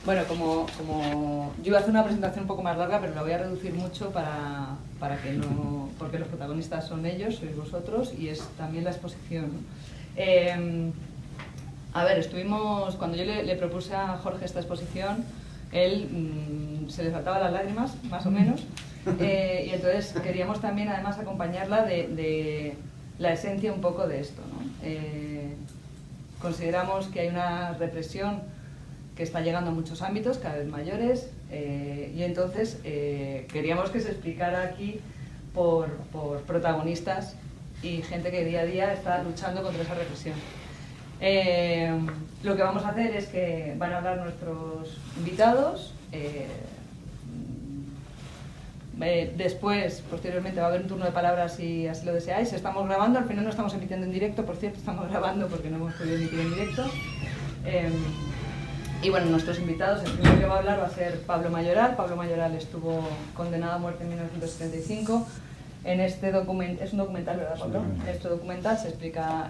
Bueno, como yo iba a hacer una presentación un poco más larga, pero la voy a reducir mucho para que no... porque los protagonistas son ellos, sois vosotros, y es también la exposición, ¿no? A ver, cuando yo le propuse a Jorge esta exposición, él se le saltaban las lágrimas, más o menos, y entonces queríamos también además acompañarla de la esencia un poco de esto, ¿no? Consideramos que hay una represión que está llegando a muchos ámbitos, cada vez mayores, y entonces queríamos que se explicara aquí por protagonistas y gente que día a día está luchando contra esa represión. Lo que vamos a hacer es que van a hablar nuestros invitados, después, posteriormente, va a haber un turno de palabras si así lo deseáis. Estamos grabando, al final no estamos emitiendo en directo, por cierto, estamos grabando porque no hemos podido emitir en directo. Y bueno, nuestros invitados, el primero que va a hablar va a ser Pablo Mayoral. Pablo Mayoral estuvo condenado a muerte en 1975. En este documento, es un documental, ¿verdad, Pablo? En este documental se explica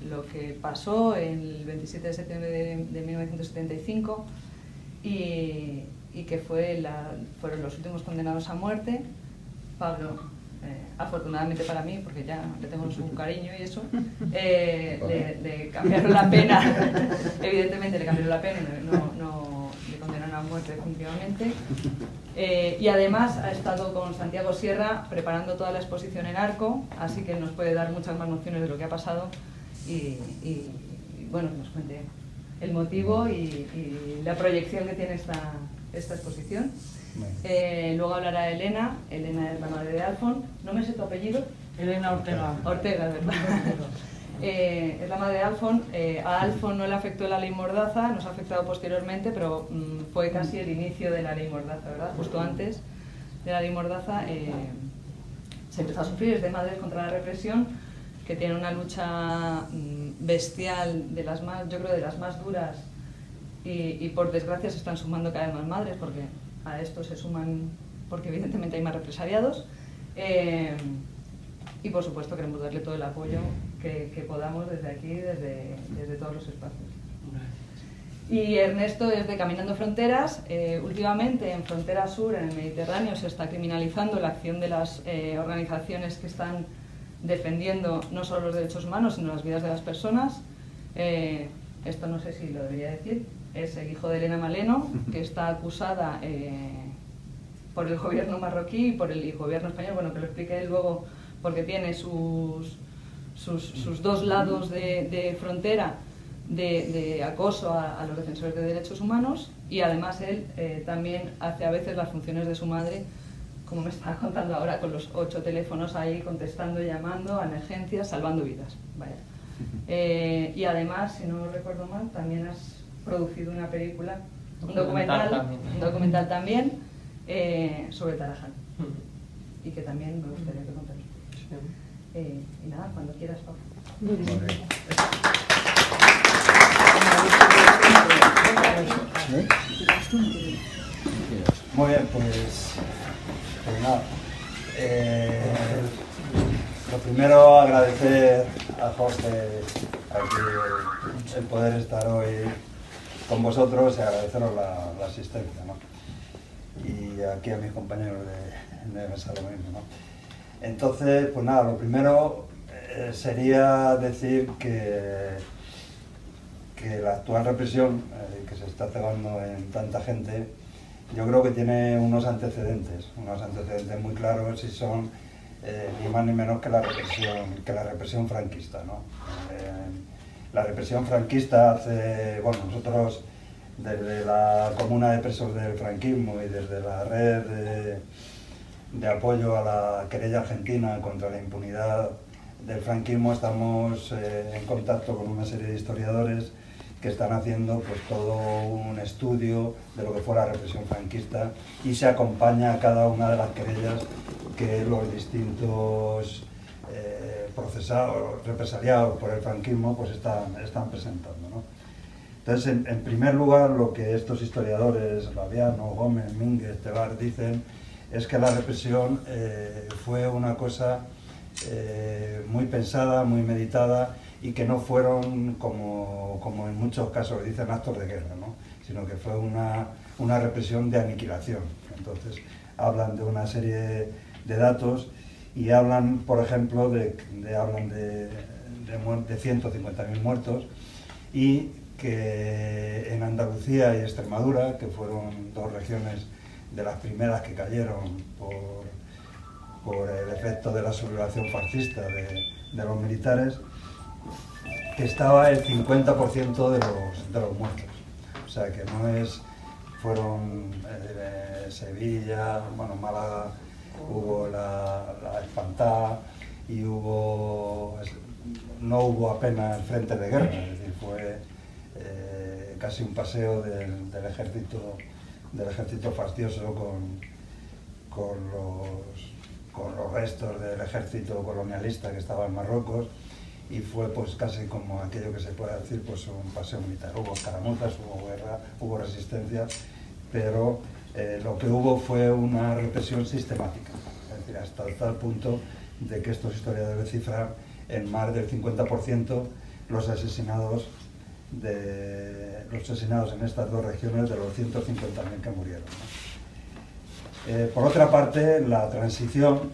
lo que pasó el 27 de septiembre de 1975 y que fueron los últimos condenados a muerte. Pablo, afortunadamente para mí, porque ya le tengo su cariño y eso, le cambiaron la pena, evidentemente le cambiaron la pena y no le condenaron a muerte definitivamente. Y además ha estado con Santiago Sierra preparando toda la exposición en Arco, así que nos puede dar muchas más nociones de lo que ha pasado y bueno, nos cuente el motivo y la proyección que tiene esta exposición. Luego hablará Elena. Elena es la madre de Alfon. No me sé tu apellido. Elena Ortega. Ortega, ¿verdad? Es la madre de Alfon. A Alfon no le afectó la ley Mordaza, nos ha afectado posteriormente, pero fue casi el inicio de la ley Mordaza, ¿verdad? Justo antes de la ley Mordaza se empezó a sufrir desde Madres contra la Represión, que tiene una lucha bestial, yo creo de las más duras, y por desgracia se están sumando cada vez más madres, porque a esto se suman, porque evidentemente hay más represaliados, y por supuesto queremos darle todo el apoyo que podamos desde aquí, desde todos los espacios. Y Ernesto es de Caminando Fronteras. Últimamente en Frontera Sur, en el Mediterráneo, se está criminalizando la acción de las organizaciones que están defendiendo no solo los derechos humanos, sino las vidas de las personas. Esto no sé si lo debería decir. Es el hijo de Elena Maleno, que está acusada por el gobierno marroquí y por el gobierno español, bueno, que lo explique él luego, porque tiene sus dos lados de frontera de acoso a los defensores de derechos humanos, y además él también hace a veces las funciones de su madre, como me estaba contando ahora, con los 8 teléfonos ahí contestando, llamando a emergencias, salvando vidas. Vaya. Y además, si no recuerdo mal, también has producido una película, un documental también sobre Tarajal, y que también me gustaría que contaras. Y nada, cuando quieras, Pablo. Muy bien. Muy bien, pues nada. Lo primero, agradecer a Jorge aquí el poder estar hoy con vosotros y agradeceros la asistencia, ¿no? Y aquí a mis compañeros de mesa lo mismo, ¿no? Entonces, pues nada, lo primero sería decir que la actual represión que se está cebando en tanta gente, yo creo que tiene unos antecedentes muy claros, y son ni más ni menos que la represión franquista, ¿no? La represión franquista bueno, nosotros desde la Comuna de Presos del Franquismo y desde la red de apoyo a la querella argentina contra la impunidad del franquismo estamos en contacto con una serie de historiadores que están haciendo pues todo un estudio de lo que fue la represión franquista, y se acompaña a cada una de las querellas que los distintos procesados, represaliados por el franquismo pues están presentando, ¿no? Entonces, en primer lugar, lo que estos historiadores, Laviano, Gómez, Mínguez, Tebar, dicen es que la represión fue una cosa muy pensada, muy meditada, y que no fueron, como en muchos casos dicen, actos de guerra, ¿no? sino que fue una represión de aniquilación. Entonces hablan de una serie de datos y hablan, por ejemplo, de 150.000 muertos, y que en Andalucía y Extremadura, que fueron dos regiones de las primeras que cayeron por el efecto de la sublevación fascista de los militares, que estaba el 50% de los muertos. O sea que no es... Fueron Sevilla, bueno, Málaga, hubo la Espantada y no hubo apenas frente de guerra, es decir, fue casi un paseo del ejército fastidioso con los restos del ejército colonialista que estaba en Marruecos, y fue pues casi como aquello que se puede decir pues un paseo militar. Hubo escaramuzas, hubo guerra, hubo resistencia, pero lo que hubo fue una represión sistemática, es decir, hasta tal punto de que estos historiadores cifran en más del 50% los asesinados en estas dos regiones de los 150.000 que murieron, ¿no? Por otra parte, la transición,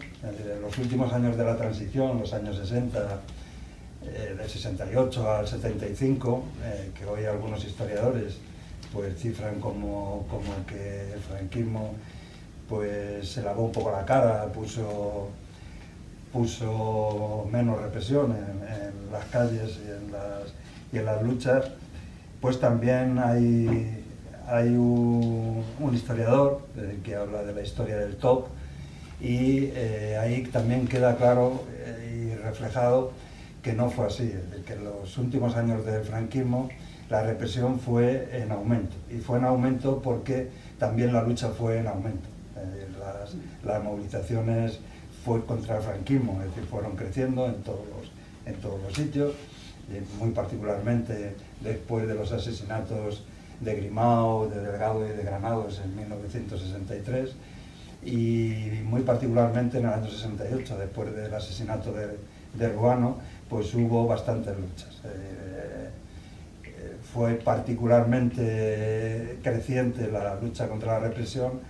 los últimos años de la transición, los años 60, del 68 al 75, que hoy algunos historiadores pues cifran como que el franquismo pues se lavó un poco la cara, puso menos represión en las calles y en las luchas. Pues también hay un historiador que habla de la historia del TOP, y ahí también queda claro y reflejado que no fue así, que en los últimos años del franquismo la represión fue en aumento, y fue en aumento porque también la lucha fue en aumento. Las movilizaciones fue contra el franquismo, es decir, fueron creciendo en todos los sitios, y muy particularmente después de los asesinatos de Grimao, de Delgado y de Granados en 1963, y muy particularmente en el año 68, después del asesinato de Ruano, pues hubo bastantes luchas. Fue particularmente creciente la lucha contra la represión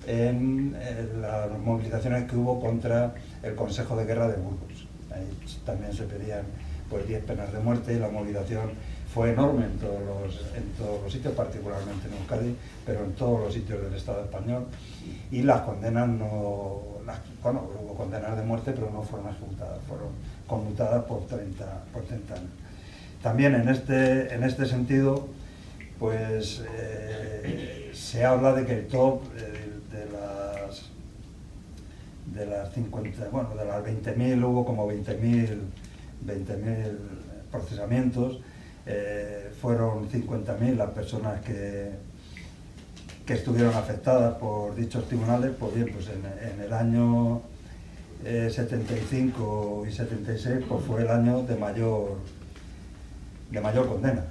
en las movilizaciones que hubo contra el Consejo de Guerra de Burgos. Ahí también se pedían pues 10 penas de muerte, y la movilización fue enorme en todos los sitios, particularmente en Euskadi, pero en todos los sitios del Estado español, y las condenas hubo condenas de muerte, pero no fueron ejecutadas, fueron conmutadas por 30 años. También en este sentido, pues se habla de que el top de las 20.000 hubo como 20.000 procesamientos, fueron 50.000 las personas que estuvieron afectadas por dichos tribunales. Pues bien, pues en el año 75 y 76 pues fue el año de mayores condenas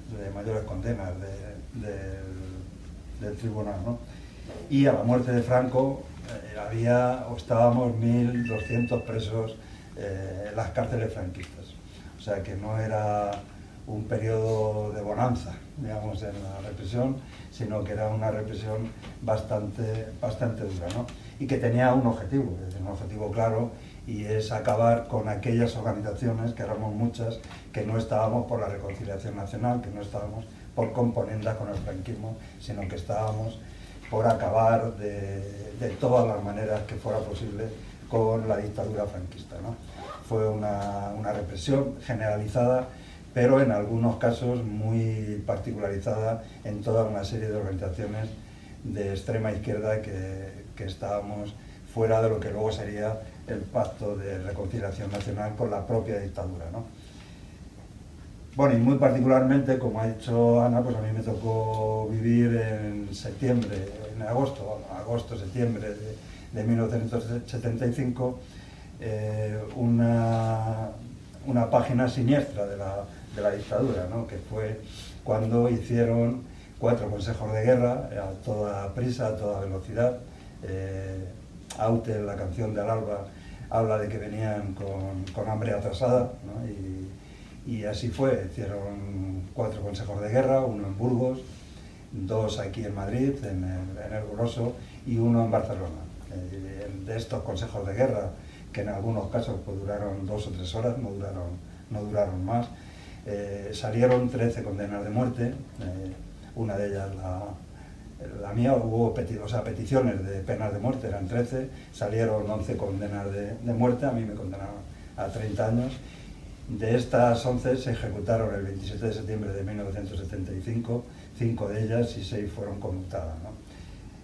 del tribunal, ¿no? Y a la muerte de Franco estábamos 1.200 presos en las cárceles franquistas. O sea que no era un periodo de bonanza, digamos, en la represión, sino que era una represión bastante dura, ¿no? Y que tenía un objetivo claro, y es acabar con aquellas organizaciones, que éramos muchas, que no estábamos por la reconciliación nacional, que no estábamos por componendas con el franquismo, sino que estábamos por acabar de todas las maneras que fuera posible con la dictadura franquista, ¿no? Fue una represión generalizada, pero en algunos casos muy particularizada en toda una serie de organizaciones de extrema izquierda que estábamos fuera de lo que luego sería el pacto de reconciliación nacional con la propia dictadura, ¿no? Bueno, y muy particularmente, como ha dicho Ana, pues a mí me tocó vivir en agosto-septiembre de 1975, una página siniestra de la dictadura, ¿no? Que fue cuando hicieron 4 consejos de guerra a toda prisa, a toda velocidad. Aute, la canción de Alalba, habla de que venían con hambre atrasada, ¿no? Y así fue. Hicieron 4 consejos de guerra, uno en Burgos, 2 aquí en Madrid, en el Goloso, y 1 en Barcelona. De estos consejos de guerra, que en algunos casos pues, duraron 2 o 3 horas, no duraron más, salieron 13 condenas de muerte, una de ellas la mía. Hubo peticiones de penas de muerte, eran 13, salieron 11 condenas de muerte, a mí me condenaron a 30 años. De estas 11 se ejecutaron el 27 de septiembre de 1975, 5 de ellas y 6 fueron conmutadas, ¿no?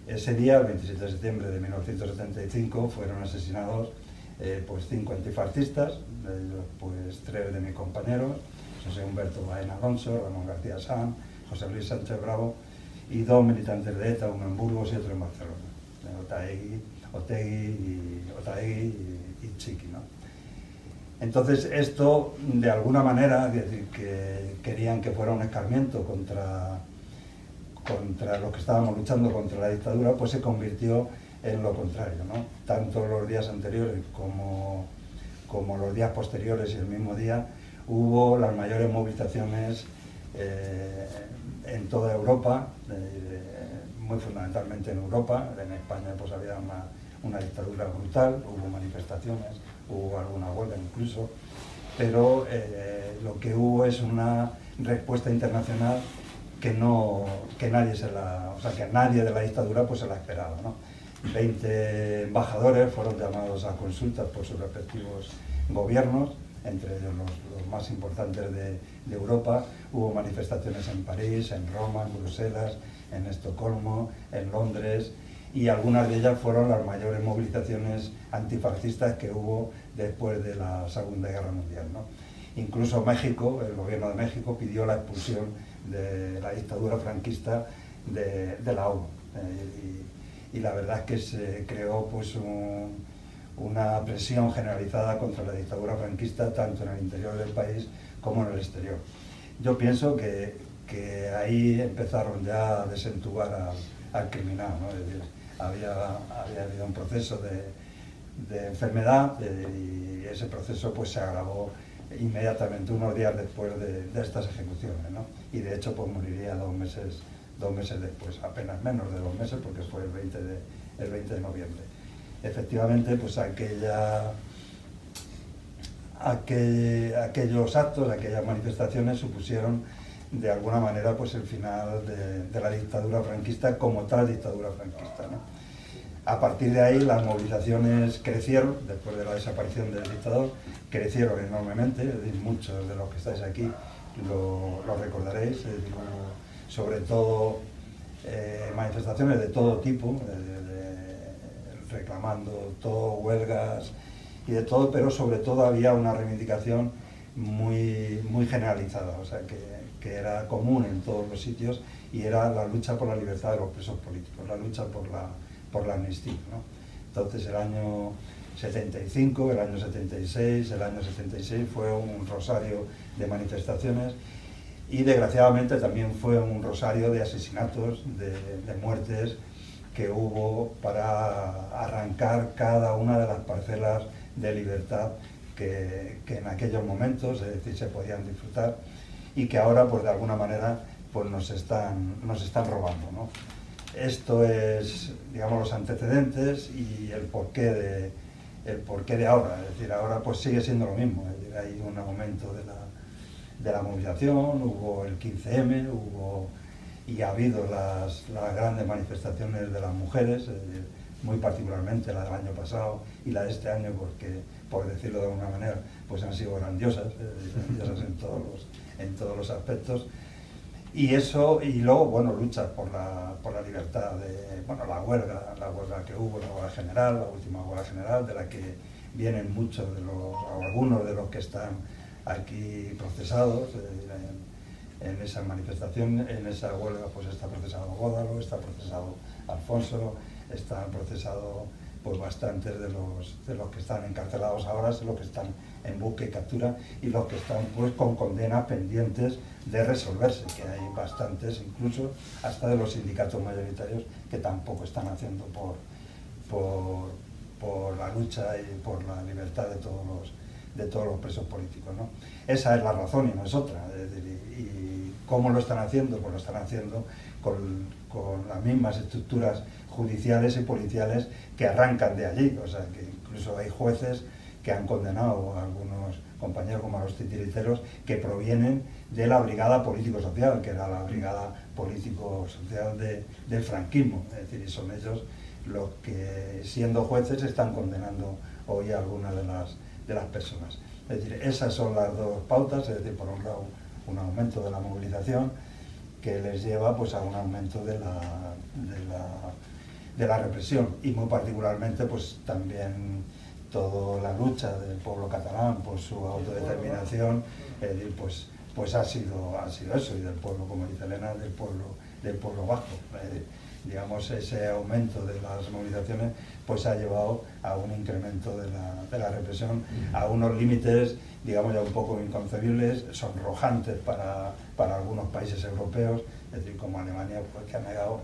Ese día, el 27 de septiembre de 1975, fueron asesinados pues 5 antifascistas, de ellos pues 3 de mis compañeros, José Humberto Baena Alonso, Ramón García Sanz, José Luis Sánchez Bravo, y 2 militantes de ETA, uno en Burgos y otro en Barcelona, Otaegui y Chiqui, ¿no? Entonces esto, de alguna manera, es decir, que querían que fuera un escarmiento contra los que estábamos luchando contra la dictadura, pues se convirtió en lo contrario, ¿no? Tanto los días anteriores como los días posteriores y el mismo día hubo las mayores movilizaciones en toda Europa, muy fundamentalmente en Europa. En España pues había una dictadura brutal, hubo manifestaciones, hubo alguna huelga incluso, pero lo que hubo es una respuesta internacional que nadie de la dictadura pues se la esperaba, ¿no? 20 embajadores fueron llamados a consultas por sus respectivos gobiernos, entre ellos los más importantes de Europa. Hubo manifestaciones en París, en Roma, en Bruselas, en Estocolmo, en Londres, y algunas de ellas fueron las mayores movilizaciones antifascistas que hubo después de la Segunda Guerra Mundial, ¿no? Incluso México, el gobierno de México pidió la expulsión de la dictadura franquista de la ONU, y la verdad es que se creó pues una presión generalizada contra la dictadura franquista tanto en el interior del país como en el exterior. Yo pienso que ahí empezaron ya a desentubar al criminal, ¿no? Es decir, había habido un proceso de enfermedad, y ese proceso pues se agravó inmediatamente, unos días después de estas ejecuciones, ¿no? Y de hecho pues moriría 2 meses después, apenas menos de 2 meses, porque fue el 20 de noviembre. Efectivamente, pues aquellos actos, aquellas manifestaciones supusieron de alguna manera pues el final de la dictadura franquista como tal dictadura franquista, ¿no? A partir de ahí las movilizaciones crecieron, después de la desaparición del dictador, crecieron enormemente. Es decir, muchos de los que estáis aquí lo recordaréis, sobre todo manifestaciones de todo tipo, reclamando todo, huelgas y de todo, pero sobre todo había una reivindicación muy generalizada, o sea, que era común en todos los sitios, y era la lucha por la libertad de los presos políticos, la lucha por la amnistía, ¿no? Entonces el año 75, el año 76, el año 76 fue un rosario de manifestaciones, y desgraciadamente también fue un rosario de asesinatos, de muertes que hubo para arrancar cada una de las parcelas de libertad que en aquellos momentos, es decir, se podían disfrutar, y que ahora pues de alguna manera pues nos están robando, ¿no? Esto es, digamos, los antecedentes y el porqué de ahora. Es decir, ahora pues sigue siendo lo mismo, es decir, hay un aumento de la movilización, hubo el 15M, y ha habido las grandes manifestaciones de las mujeres, muy particularmente la del año pasado y la de este año, porque, por decirlo de alguna manera, pues han sido grandiosas en todos los aspectos. Y eso, y luego, bueno, luchas por la libertad, la huelga que hubo, la huelga general, la última huelga general, de la que vienen muchos o algunos de los que están aquí procesados. En esa manifestación, en esa huelga, pues está procesado Gódalo, está procesado Alfonso, están procesados pues bastantes de los que están encarcelados ahora, los que están en busca y captura, y los que están pues con condenas pendientes de resolverse, que hay bastantes, incluso hasta de los sindicatos mayoritarios, que tampoco están haciendo por la lucha y por la libertad de todos los presos políticos, ¿no? Esa es la razón y no es otra. Es decir, y ¿cómo lo están haciendo? Pues lo están haciendo con las mismas estructuras judiciales y policiales que arrancan de allí. O sea, que incluso hay jueces que han condenado a algunos compañeros como a los titiriteros que provienen de la brigada político-social, que era la brigada político-social del franquismo. Es decir, y son ellos los que, siendo jueces, están condenando hoy a algunas de las personas. Es decir, esas son las dos pautas, es decir, por un lado, un aumento de la movilización que les lleva pues a un aumento de la represión, y muy particularmente pues también toda la lucha del pueblo catalán por su autodeterminación, pues ha sido eso, y del pueblo, como dice Elena, del pueblo vasco. Digamos, ese aumento de las movilizaciones pues ha llevado a un incremento de la represión, a unos límites, digamos, ya un poco inconcebibles, sonrojantes para algunos países europeos, es decir, como Alemania, pues, que ha negado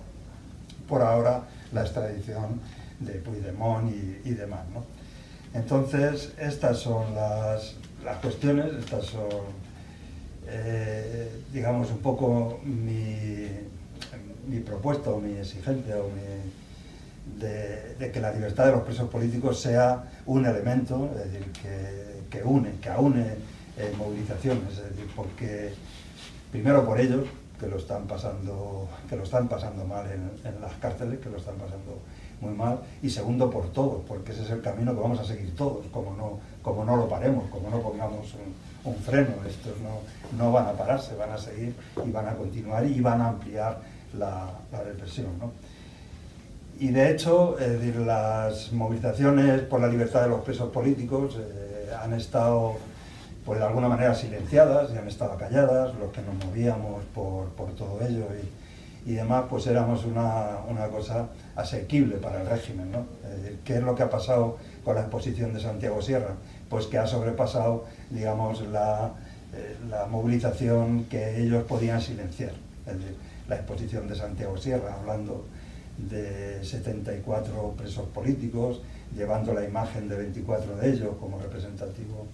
por ahora la extradición de Puigdemont y demás, ¿no? Entonces, estas son las cuestiones, estas son, digamos, un poco mi propuesta o mi exigencia de que la libertad de los presos políticos sea un elemento, es decir, que aúne movilizaciones, es decir, porque primero por ellos, que lo están pasando mal en las cárceles, que lo están pasando muy mal, y segundo por todos, porque ese es el camino que vamos a seguir todos, como no lo paremos, como no pongamos un freno. Estos no van a pararse, van a seguir y van a continuar y van a ampliar la represión, ¿no? Y de hecho, las movilizaciones por la libertad de los presos políticos han estado, pues de alguna manera, silenciadas y han estado calladas. Los que nos movíamos por todo ello y demás, pues éramos una cosa asequible para el régimen, ¿no? Es decir, ¿qué es lo que ha pasado con la exposición de Santiago Sierra? Pues que ha sobrepasado, digamos, la movilización que ellos podían silenciar. Es decir, la exposición de Santiago Sierra, hablando de 74 presos políticos, llevando la imagen de 24 de ellos como representativos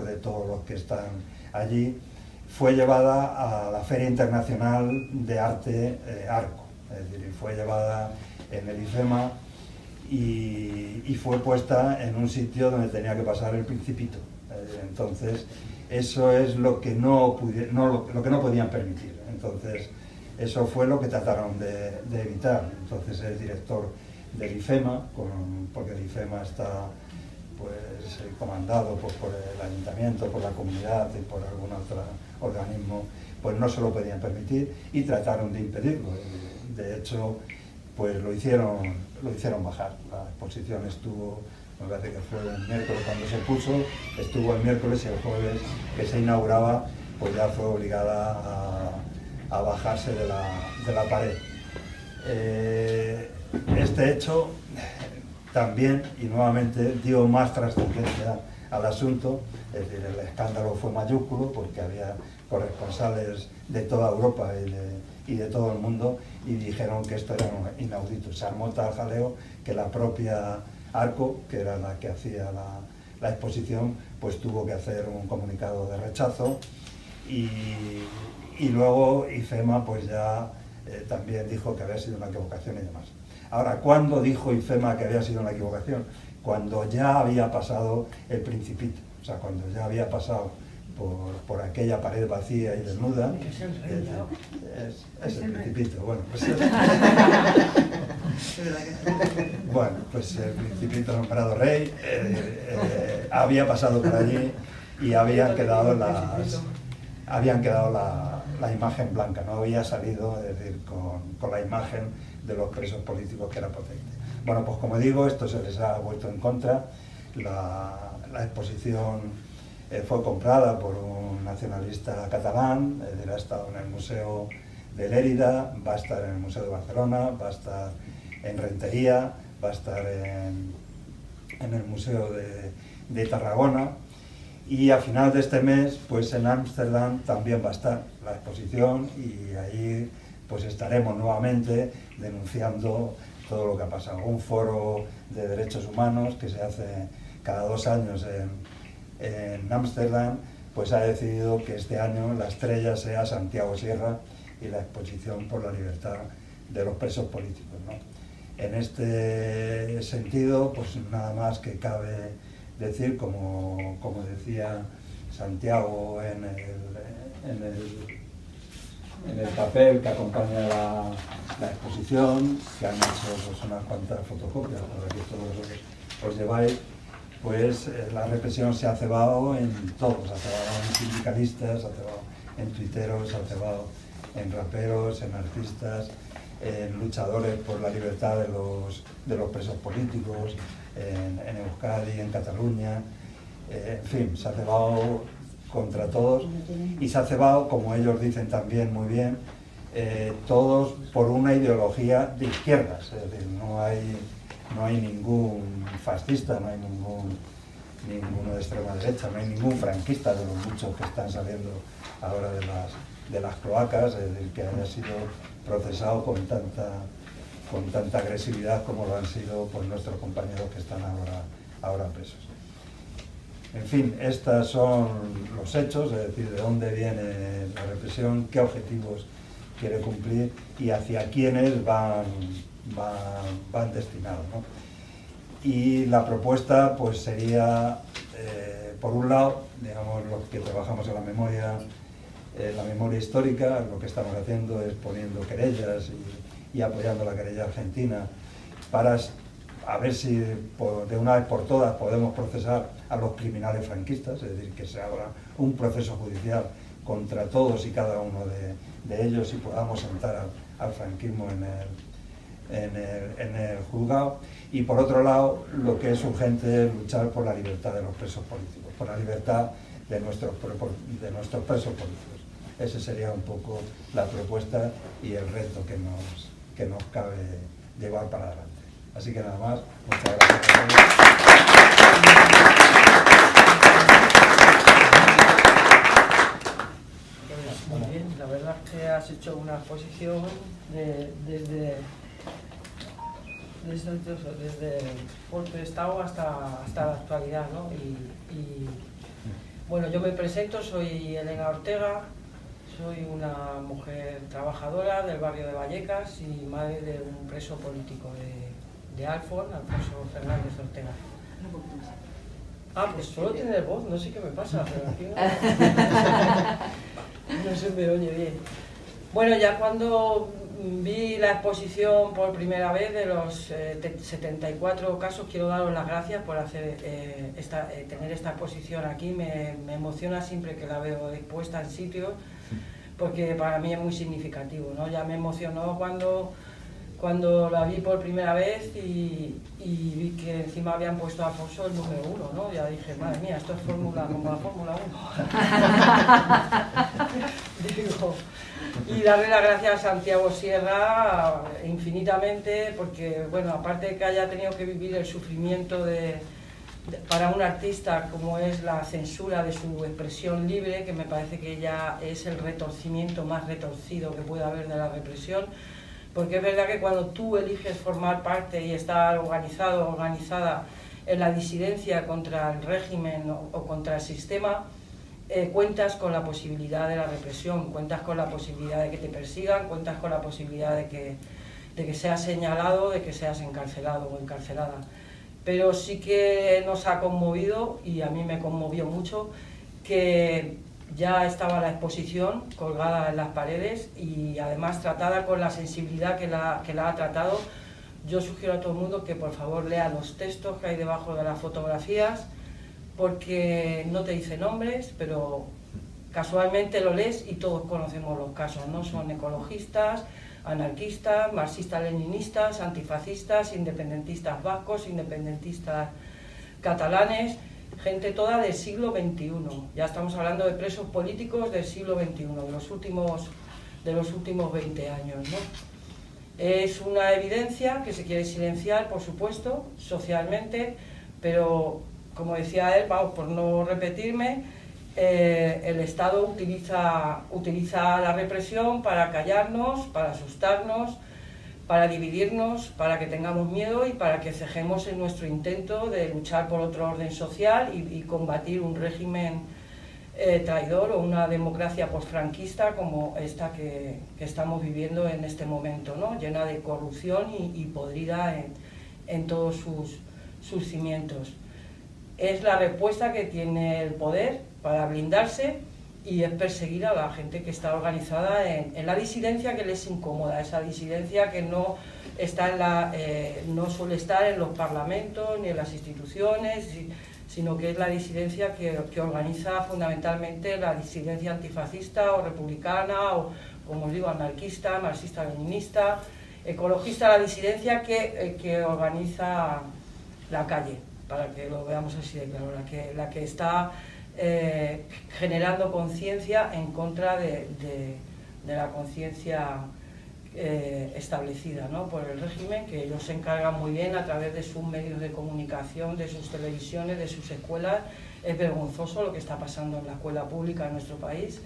de todos los que están allí, fue llevada a la Feria Internacional de Arte Arco, es decir, fue llevada en el IFEMA y fue puesta en un sitio donde tenía que pasar el Principito. Entonces, eso es lo que no podían permitir. Entonces, eso fue lo que trataron de evitar. Entonces, el director del IFEMA, porque el IFEMA está pues comandado pues, por el ayuntamiento, por la comunidad y por algún otro organismo, pues no se lo podían permitir y trataron de impedirlo. De hecho, pues lo hicieron bajar. La exposición estuvo, me parece que fue el miércoles cuando se puso, estuvo el miércoles, y el jueves que se inauguraba, pues ya fue obligada a bajarse de la pared. Este hecho también, y nuevamente, dio más trascendencia al asunto. Es decir, el escándalo fue mayúsculo porque había corresponsales de toda Europa y de todo el mundo, y dijeron que esto era inaudito. Se armó tal jaleo que la propia Arco, que era la que hacía la exposición, pues tuvo que hacer un comunicado de rechazo, y luego IFEMA pues ya también dijo que había sido una equivocación y demás. Ahora, ¿cuándo dijo IFEMA que había sido una equivocación? Cuando ya había pasado el Principito, o sea, cuando ya había pasado por aquella pared vacía y desnuda. Es el Principito, bueno, pues bueno, pues el Principito nombrado rey había pasado por allí y habían quedado la imagen blanca, no había salido, es decir, con la imagen de los presos políticos, que era potente. Bueno, pues como digo, esto se les ha vuelto en contra. La exposición fue comprada por un nacionalista catalán, ha estado en el Museo de Lérida, va a estar en el Museo de Barcelona, va a estar en Rentería, va a estar en el Museo de Tarragona, y a final de este mes, pues en Ámsterdam también va a estar la exposición, y ahí pues estaremos nuevamente denunciando todo lo que ha pasado. Un foro de derechos humanos que se hace cada 2 años en Ámsterdam, pues ha decidido que este año la estrella sea Santiago Sierra y la exposición por la libertad de los presos políticos, ¿no? En este sentido, pues nada más que cabe decir, como decía Santiago en el papel que acompaña la exposición, que han hecho pues unas cuantas fotocopias, por aquí todos os lleváis, pues la represión se ha cebado en todos, se ha cebado en sindicalistas, se ha cebado en tuiteros, se ha cebado en raperos, en artistas, en luchadores por la libertad de los presos políticos, en Euskadi, en Cataluña, en fin, se ha cebado contra todos y se ha cebado, como ellos dicen también muy bien, todos por una ideología de izquierdas, es decir, no hay ningún fascista, no hay ninguno de extrema derecha, no hay ningún franquista de los muchos que están saliendo ahora de las cloacas, es decir, que haya sido procesado con tanta agresividad como lo han sido pues, nuestros compañeros que están ahora presos. En fin, estos son los hechos, es decir, de dónde viene la represión, qué objetivos quiere cumplir y hacia quiénes van destinados, ¿no? Y la propuesta pues sería, por un lado, digamos, los que trabajamos en la memoria histórica, lo que estamos haciendo es poniendo querellas y apoyando la querella argentina para a ver si de una vez por todas podemos procesar a los criminales franquistas, es decir, que se abra un proceso judicial contra todos y cada uno de ellos y podamos sentar al franquismo en el juzgado. Y por otro lado, lo que es urgente es luchar por la libertad de los presos políticos, por la libertad de nuestros presos políticos. Esa sería un poco la propuesta y el reto que nos cabe llevar para adelante. Así que nada más, muchas gracias a todos. Muy bien, la verdad es que has hecho una exposición desde Puerto de Estado hasta la actualidad, ¿no? Y bueno, yo me presento, soy Elena Ortega, soy una mujer trabajadora del barrio de Vallecas y madre de un preso político de Alfon, Alfonso Fernández Ortega. Ah, pues suelo tener voz, no sé qué me pasa, pero aquí no se me oye bien. Bueno, ya cuando vi la exposición por primera vez de los 74 casos, quiero daros las gracias por hacer tener esta exposición aquí. Me emociona siempre que la veo expuesta en sitios, porque para mí es muy significativo, ¿no? Ya me emocionó cuando la vi por primera vez y vi que encima habían puesto a Alfonso el número 1, ¿no? Ya dije, madre mía, esto es fórmula como la Fórmula 1. Digo, y darle las gracias a Santiago Sierra infinitamente, porque, bueno, aparte de que haya tenido que vivir el sufrimiento para un artista como es la censura de su expresión libre, que me parece que ya es el retorcimiento más retorcido que puede haber de la represión, porque es verdad que cuando tú eliges formar parte y estar organizado o organizada en la disidencia contra el régimen o contra el sistema, cuentas con la posibilidad de la represión, cuentas con la posibilidad de que te persigan, cuentas con la posibilidad de que seas señalado, de que seas encarcelado o encarcelada. Pero sí que nos ha conmovido, y a mí me conmovió mucho, que ya estaba la exposición colgada en las paredes y además tratada con la sensibilidad que la ha tratado. Yo sugiero a todo el mundo que por favor lea los textos que hay debajo de las fotografías, porque no te dice nombres, pero casualmente lo lees y todos conocemos los casos, ¿no? Son ecologistas, anarquistas, marxistas-leninistas, antifascistas, independentistas vascos, independentistas catalanes, gente toda del siglo XXI. Ya estamos hablando de presos políticos del siglo XXI, de los últimos 20 años, ¿no? Es una evidencia que se quiere silenciar, por supuesto, socialmente, pero como decía él, vamos, por no repetirme, el Estado utiliza la represión para callarnos, para asustarnos, para dividirnos, para que tengamos miedo y para que cejemos en nuestro intento de luchar por otro orden social y combatir un régimen traidor o una democracia posfranquista como esta que estamos viviendo en este momento, ¿no? Llena de corrupción y podrida en todos sus cimientos. Es la respuesta que tiene el poder para blindarse y es perseguir a la gente que está organizada en la disidencia que les incomoda, esa disidencia que no suele estar en los parlamentos ni en las instituciones, sino que es la disidencia que organiza fundamentalmente la disidencia antifascista o republicana o, como os digo, anarquista, marxista-leninista, ecologista, la disidencia que organiza la calle, para que lo veamos así de claro, la que está generando conciencia en contra de la conciencia establecida, ¿no?, por el régimen, que ellos se encargan muy bien a través de sus medios de comunicación, de sus televisiones, de sus escuelas. Es vergonzoso lo que está pasando en la escuela pública en nuestro país,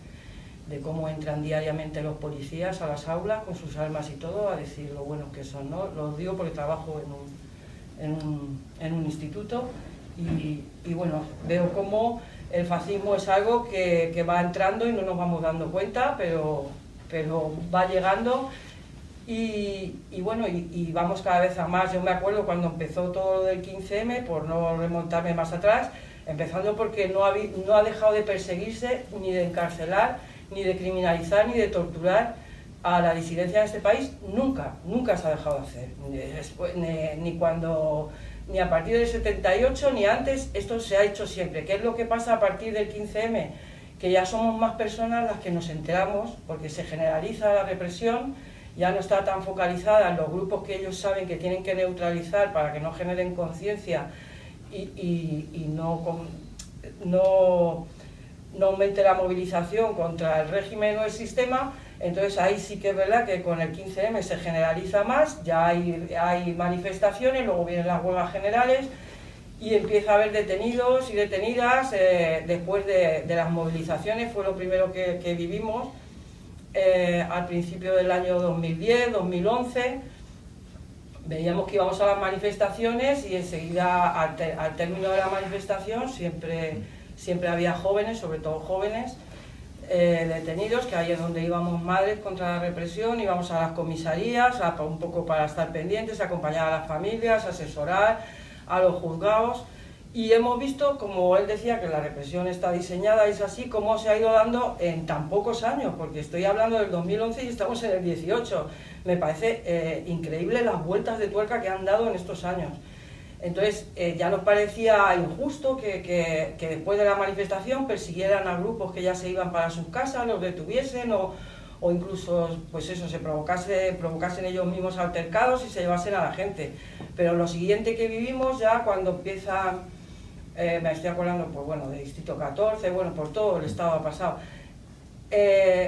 de cómo entran diariamente los policías a las aulas con sus armas y todo a decir lo buenos que son, ¿no? Lo digo porque trabajo en un instituto y bueno, veo cómo el fascismo es algo que va entrando y no nos vamos dando cuenta, pero va llegando. Y bueno, y vamos cada vez a más. Yo me acuerdo cuando empezó todo lo del 15M, por no remontarme más atrás, empezando porque no ha dejado de perseguirse, ni de encarcelar, ni de criminalizar, ni de torturar a la disidencia de este país. Nunca se ha dejado de hacer. Ni a partir del 78, ni antes, esto se ha hecho siempre. ¿Qué es lo que pasa a partir del 15M? Que ya somos más personas las que nos enteramos, porque se generaliza la represión, ya no está tan focalizada en los grupos que ellos saben que tienen que neutralizar para que no generen conciencia y no aumente la movilización contra el régimen o el sistema. Entonces ahí sí que es verdad que con el 15M se generaliza más, ya hay manifestaciones, luego vienen las huelgas generales y empieza a haber detenidos y detenidas. Después de las movilizaciones fue lo primero que vivimos. Al principio del año 2010, 2011, veíamos que íbamos a las manifestaciones y enseguida al término de la manifestación siempre había jóvenes, sobre todo jóvenes, detenidos, que ahí es donde íbamos madres contra la represión, íbamos a las comisarías, un poco para estar pendientes, acompañar a las familias, asesorar a los juzgados. Y hemos visto, como él decía, que la represión está diseñada, es así, cómo se ha ido dando en tan pocos años, porque estoy hablando del 2011 y estamos en el 18. Me parece increíble las vueltas de tuerca que han dado en estos años. Entonces, ya nos parecía injusto que después de la manifestación persiguieran a grupos que ya se iban para sus casas, los detuviesen o incluso, pues eso, se provocasen ellos mismos altercados y se llevasen a la gente. Pero lo siguiente que vivimos ya cuando empieza... me estoy acordando, pues bueno, del Distrito 14, bueno, por todo el Estado ha pasado,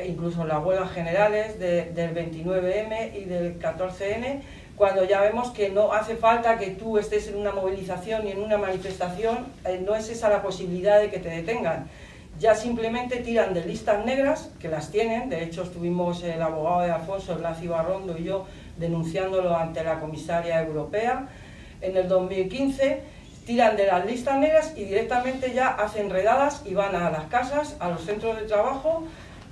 incluso en las huelgas generales del 29M y del 14N, cuando ya vemos que no hace falta que tú estés en una movilización ni en una manifestación, no es esa la posibilidad de que te detengan. Ya simplemente tiran de listas negras, que las tienen. De hecho estuvimos el abogado de Alfonso, Blas Ibarrondo y yo denunciándolo ante la comisaria europea en el 2015, tiran de las listas negras y directamente ya hacen redadas y van a las casas, a los centros de trabajo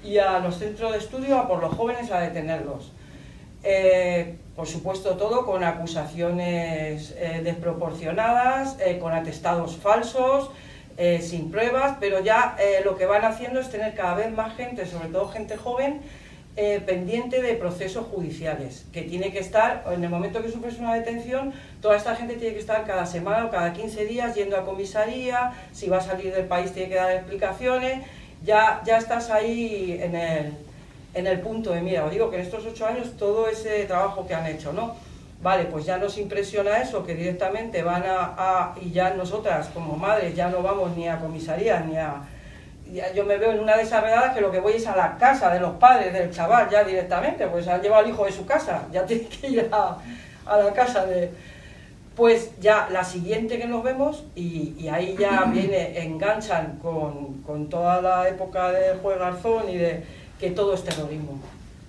y a los centros de estudio a por los jóvenes a detenerlos. Por supuesto todo con acusaciones desproporcionadas, con atestados falsos, sin pruebas, pero ya lo que van haciendo es tener cada vez más gente, sobre todo gente joven, pendiente de procesos judiciales, que tiene que estar, en el momento que sufres una detención, toda esta gente tiene que estar cada semana o cada 15 días yendo a comisaría, si va a salir del país tiene que dar explicaciones, ya estás ahí en el punto de mira. Os digo que en estos 8 años todo ese trabajo que han hecho, ¿no? Vale, pues ya nos impresiona eso, que directamente van y ya nosotras como madres ya no vamos ni a comisarías ni a... Yo me veo en una de esas redadas que lo que voy es a la casa de los padres del chaval ya directamente, pues han llevado al hijo de su casa, ya tiene que ir a la casa de... Pues ya la siguiente que nos vemos y ahí ya enganchan con toda la época de Juez Garzón y de que todo es terrorismo.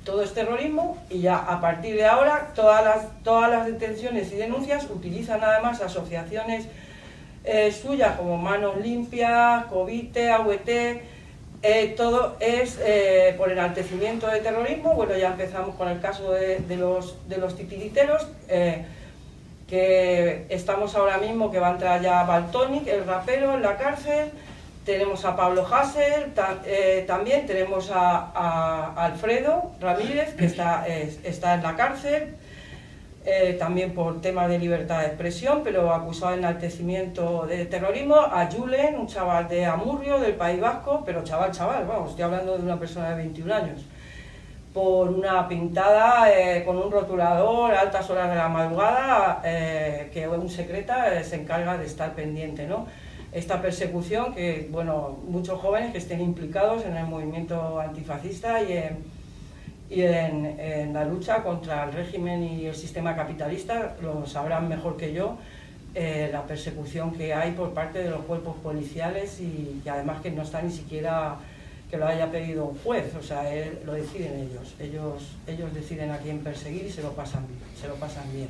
todo es terrorismo y ya a partir de ahora todas las detenciones y denuncias utilizan además asociaciones suyas como Manos Limpias, Covite, AUET, todo es por enaltecimiento de terrorismo. Bueno, ya empezamos con el caso de los titiriteros, que estamos ahora mismo, que va a entrar ya Valtonyc, el rapero, en la cárcel. Tenemos a Pablo Hasél, también tenemos a Alfredo Ramírez, que está en la cárcel, también por temas de libertad de expresión, pero acusado de enaltecimiento de terrorismo. A Julen, un chaval de Amurrio, del País Vasco, pero chaval, vamos, estoy hablando de una persona de 21 años, por una pintada con un rotulador a altas horas de la madrugada, que un secreta se encarga de estar pendiente, ¿no? Esta persecución que, bueno, muchos jóvenes que estén implicados en el movimiento antifascista y en la lucha contra el régimen y el sistema capitalista lo sabrán mejor que yo, la persecución que hay por parte de los cuerpos policiales y además que no está ni siquiera que lo haya pedido un juez, o sea, lo deciden ellos deciden a quién perseguir y se lo pasan bien.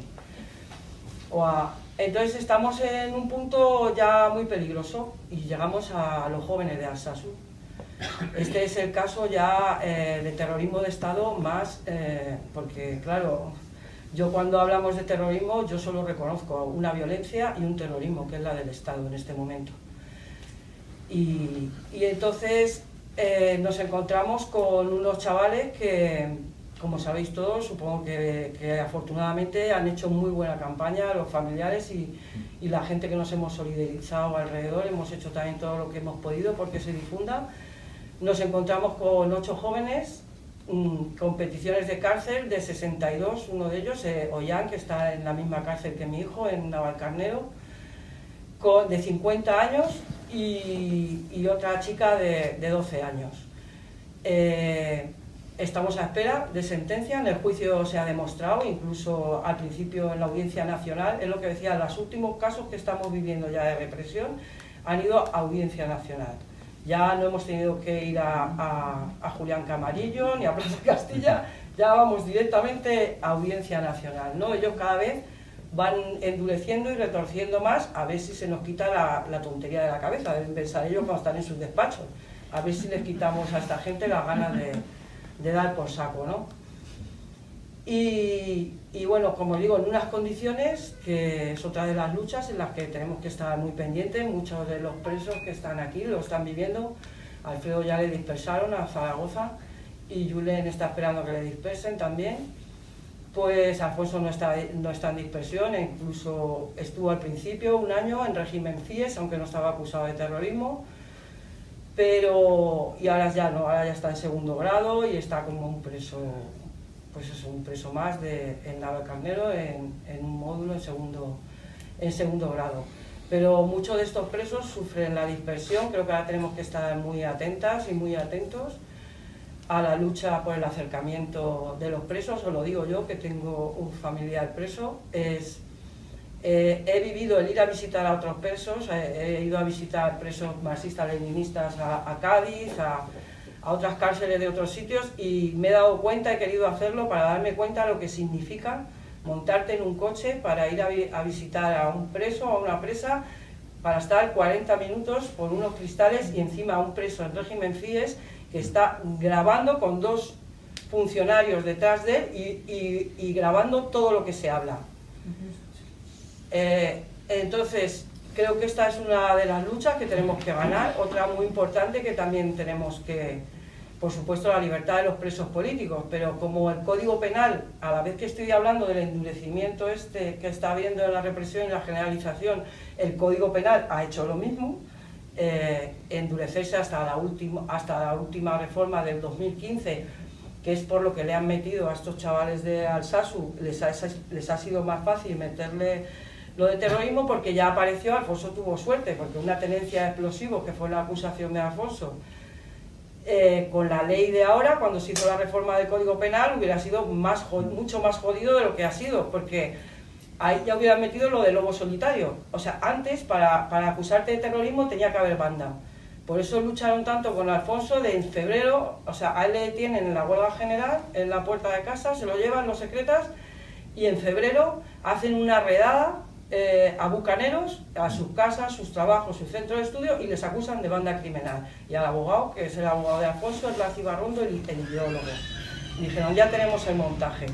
Entonces estamos en un punto ya muy peligroso y llegamos a los jóvenes de Alsasu. Este es el caso ya de terrorismo de Estado más, porque claro, yo cuando hablamos de terrorismo yo solo reconozco una violencia y un terrorismo, que es la del Estado en este momento. Y entonces nos encontramos con unos chavales que, como sabéis todos, supongo que afortunadamente han hecho muy buena campaña, los familiares y la gente que nos hemos solidarizado alrededor, hemos hecho también todo lo que hemos podido porque se difunda. Nos encontramos con 8 jóvenes, con peticiones de cárcel de 62, uno de ellos, Ollán, que está en la misma cárcel que mi hijo, en Navalcarnero, de 50 años, y otra chica de 12 años. Estamos a espera de sentencia, en el juicio se ha demostrado, incluso al principio en la Audiencia Nacional, es lo que decía, los últimos casos que estamos viviendo ya de represión han ido a Audiencia Nacional. Ya no hemos tenido que ir a Julián Camarillo ni a Plaza Castilla, ya vamos directamente a Audiencia Nacional, ¿no? Ellos cada vez van endureciendo y retorciendo más, a ver si se nos quita la tontería de la cabeza, deben pensar ellos cuando están en sus despachos, a ver si les quitamos a esta gente las ganas de dar por saco, ¿no? Y bueno, como digo, en unas condiciones que es otra de las luchas en las que tenemos que estar muy pendientes. Muchos de los presos que están aquí lo están viviendo. A Alfredo ya le dispersaron a Zaragoza y Julen está esperando que le dispersen también. Pues Alfonso no está en dispersión, e incluso estuvo al principio un año en régimen FIES, aunque no estaba acusado de terrorismo. Y ahora ya no, ahora ya está en segundo grado y está como un preso, pues es un preso más en Navalcarnero, en un módulo en segundo grado. Pero muchos de estos presos sufren la dispersión. Creo que ahora tenemos que estar muy atentas y muy atentos a la lucha por el acercamiento de los presos. Os lo digo yo, que tengo un familiar preso. He vivido el ir a visitar a otros presos, he ido a visitar presos marxistas-leninistas a Cádiz, a otras cárceles de otros sitios, y me he dado cuenta, he querido hacerlo para darme cuenta de lo que significa montarte en un coche para ir a visitar a un preso o a una presa, para estar 40 minutos por unos cristales y encima un preso en régimen FIES que está grabando con 2 funcionarios detrás de él y grabando todo lo que se habla. Entonces, creo que esta es una de las luchas que tenemos que ganar. Otra muy importante que también tenemos que, por supuesto, la libertad de los presos políticos, pero como el Código Penal, a la vez que estoy hablando del endurecimiento que está habiendo en la represión y la generalización, el Código Penal ha hecho lo mismo, endurecerse hasta la última reforma del 2015, que es por lo que le han metido a estos chavales de Alsasu, les ha sido más fácil meterle lo de terrorismo, porque ya apareció. Alfonso tuvo suerte, porque una tenencia de explosivos, que fue la acusación de Alfonso, con la ley de ahora, cuando se hizo la reforma del Código Penal, hubiera sido mucho más jodido de lo que ha sido, porque ahí ya hubieran metido lo de lobo solitario. O sea, antes, para acusarte de terrorismo tenía que haber banda. Por eso lucharon tanto con Alfonso de en febrero, o sea, a él le tienen en la huelga general, en la puerta de casa, se lo llevan los secretas y en febrero hacen una redada a bucaneros, a sus casas, sus trabajos, sus centros de estudio y les acusan de banda criminal. Y al abogado, que es el abogado de Alfonso, es Blas Ibarrondo, el ideólogo. Y dijeron, ya tenemos el montaje,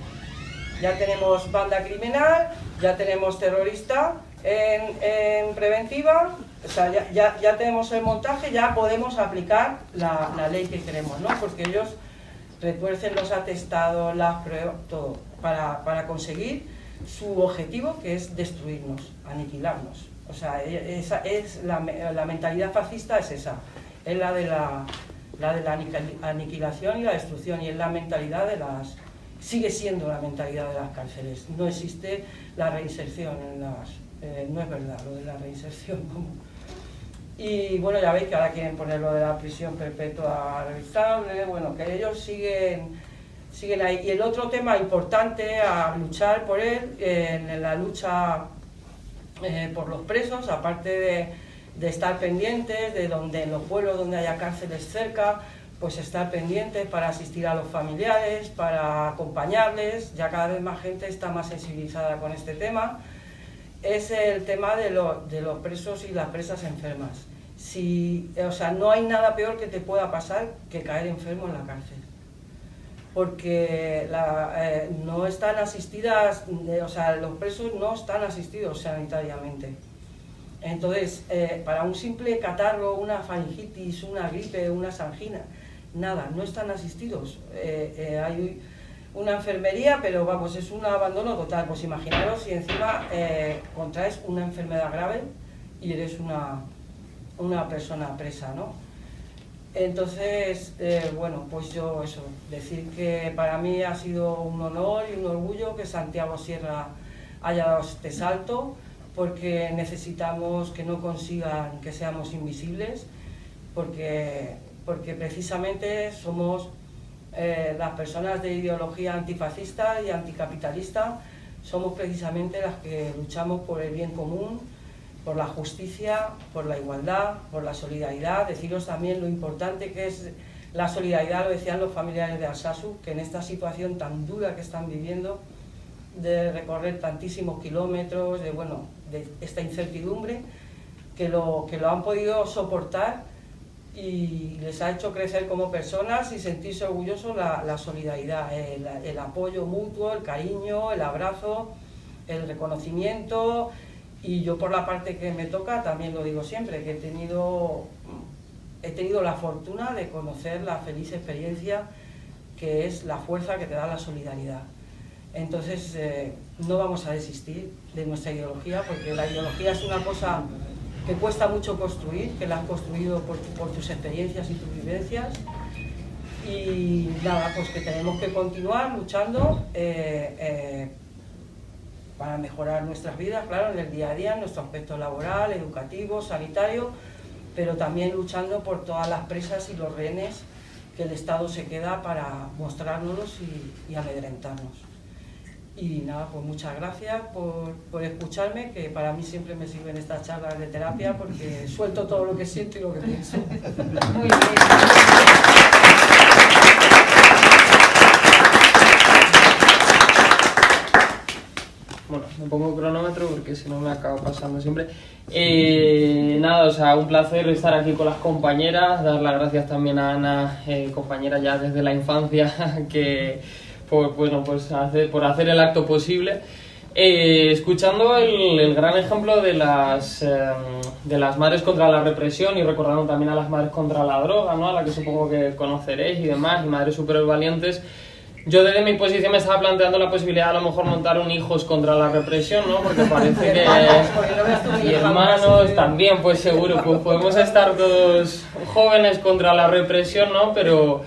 ya tenemos banda criminal, ya tenemos terrorista en preventiva, o sea, ya tenemos el montaje, ya podemos aplicar la ley que queremos, ¿no? Porque ellos retuercen los atestados, las pruebas, todo, para conseguir su objetivo, que es destruirnos, aniquilarnos. O sea, esa es la mentalidad fascista, es esa, es la de la aniquilación y la destrucción, y es la mentalidad de las... sigue siendo la mentalidad de las cárceles. No existe la reinserción en las... no es verdad lo de la reinserción. Y bueno, ya veis que ahora quieren poner lo de la prisión perpetua revisable, bueno, que ellos siguen ahí. Y el otro tema importante a luchar por él, en la lucha por los presos, aparte de estar pendientes de donde en los pueblos donde haya cárceles cerca, pues estar pendientes para asistir a los familiares, para acompañarles. Ya cada vez más gente está más sensibilizada con este tema. Es el tema de los presos y las presas enfermas. O sea, no hay nada peor que te pueda pasar que caer enfermo en la cárcel, porque no están asistidas, o sea, los presos no están asistidos sanitariamente. Entonces, para un simple catarro, una faringitis, una gripe, una angina, nada, no están asistidos. Hay una enfermería, pero vamos, es un abandono total. Pues imaginaros si encima contraes una enfermedad grave y eres una persona presa, ¿no? Entonces, bueno, pues yo eso, decir que para mí ha sido un honor y un orgullo que Santiago Sierra haya dado este salto, porque necesitamos que no consigan que seamos invisibles, porque precisamente somos las personas de ideología antifascista y anticapitalista, somos precisamente las que luchamos por el bien común, por la justicia, por la igualdad, por la solidaridad. Deciros también lo importante que es la solidaridad, lo decían los familiares de Alsasu, que en esta situación tan dura que están viviendo, de recorrer tantísimos kilómetros, de esta incertidumbre, que lo han podido soportar y les ha hecho crecer como personas y sentirse orgullosos la solidaridad, el apoyo mutuo, el cariño, el abrazo, el reconocimiento. Y yo, por la parte que me toca, también lo digo siempre, que he tenido la fortuna de conocer la feliz experiencia que es la fuerza que te da la solidaridad. Entonces, no vamos a desistir de nuestra ideología, porque la ideología es una cosa que cuesta mucho construir, que la has construido por tus experiencias y tus vivencias. Y nada, pues que tenemos que continuar luchando para mejorar nuestras vidas, claro, en el día a día, en nuestro aspecto laboral, educativo, sanitario, pero también luchando por todas las presas y los rehenes que el Estado se queda para mostrárnoslos y amedrentarnos. Y nada, pues muchas gracias por escucharme, que para mí siempre me sirven estas charlas de terapia porque suelto todo lo que siento y lo que pienso. Muy bien. Bueno, me pongo cronómetro porque si no me acabo pasando siempre. Nada, o sea, un placer estar aquí con las compañeras, dar las gracias también a Ana, compañera ya desde la infancia, que por hacer el acto posible. Escuchando el gran ejemplo de las madres contra la represión y recordando también a las madres contra la droga, ¿no? A la que supongo que conoceréis y demás, y madres súper valientes. Yo desde mi posición me estaba planteando la posibilidad de a lo mejor montar un hijos contra la represión, ¿no? Porque parece que... y hermanos también, pues seguro, pues podemos estar todos jóvenes contra la represión, ¿no? Pero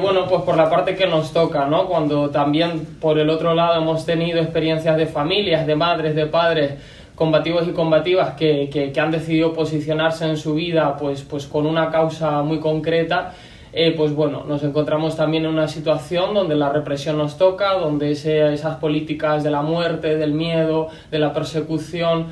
bueno, pues por la parte que nos toca, ¿no? Cuando también por el otro lado hemos tenido experiencias de familias, de madres, de padres combativos y combativas que han decidido posicionarse en su vida pues con una causa muy concreta. pues bueno, nos encontramos también en una situación donde la represión nos toca, donde esas políticas de la muerte, del miedo, de la persecución,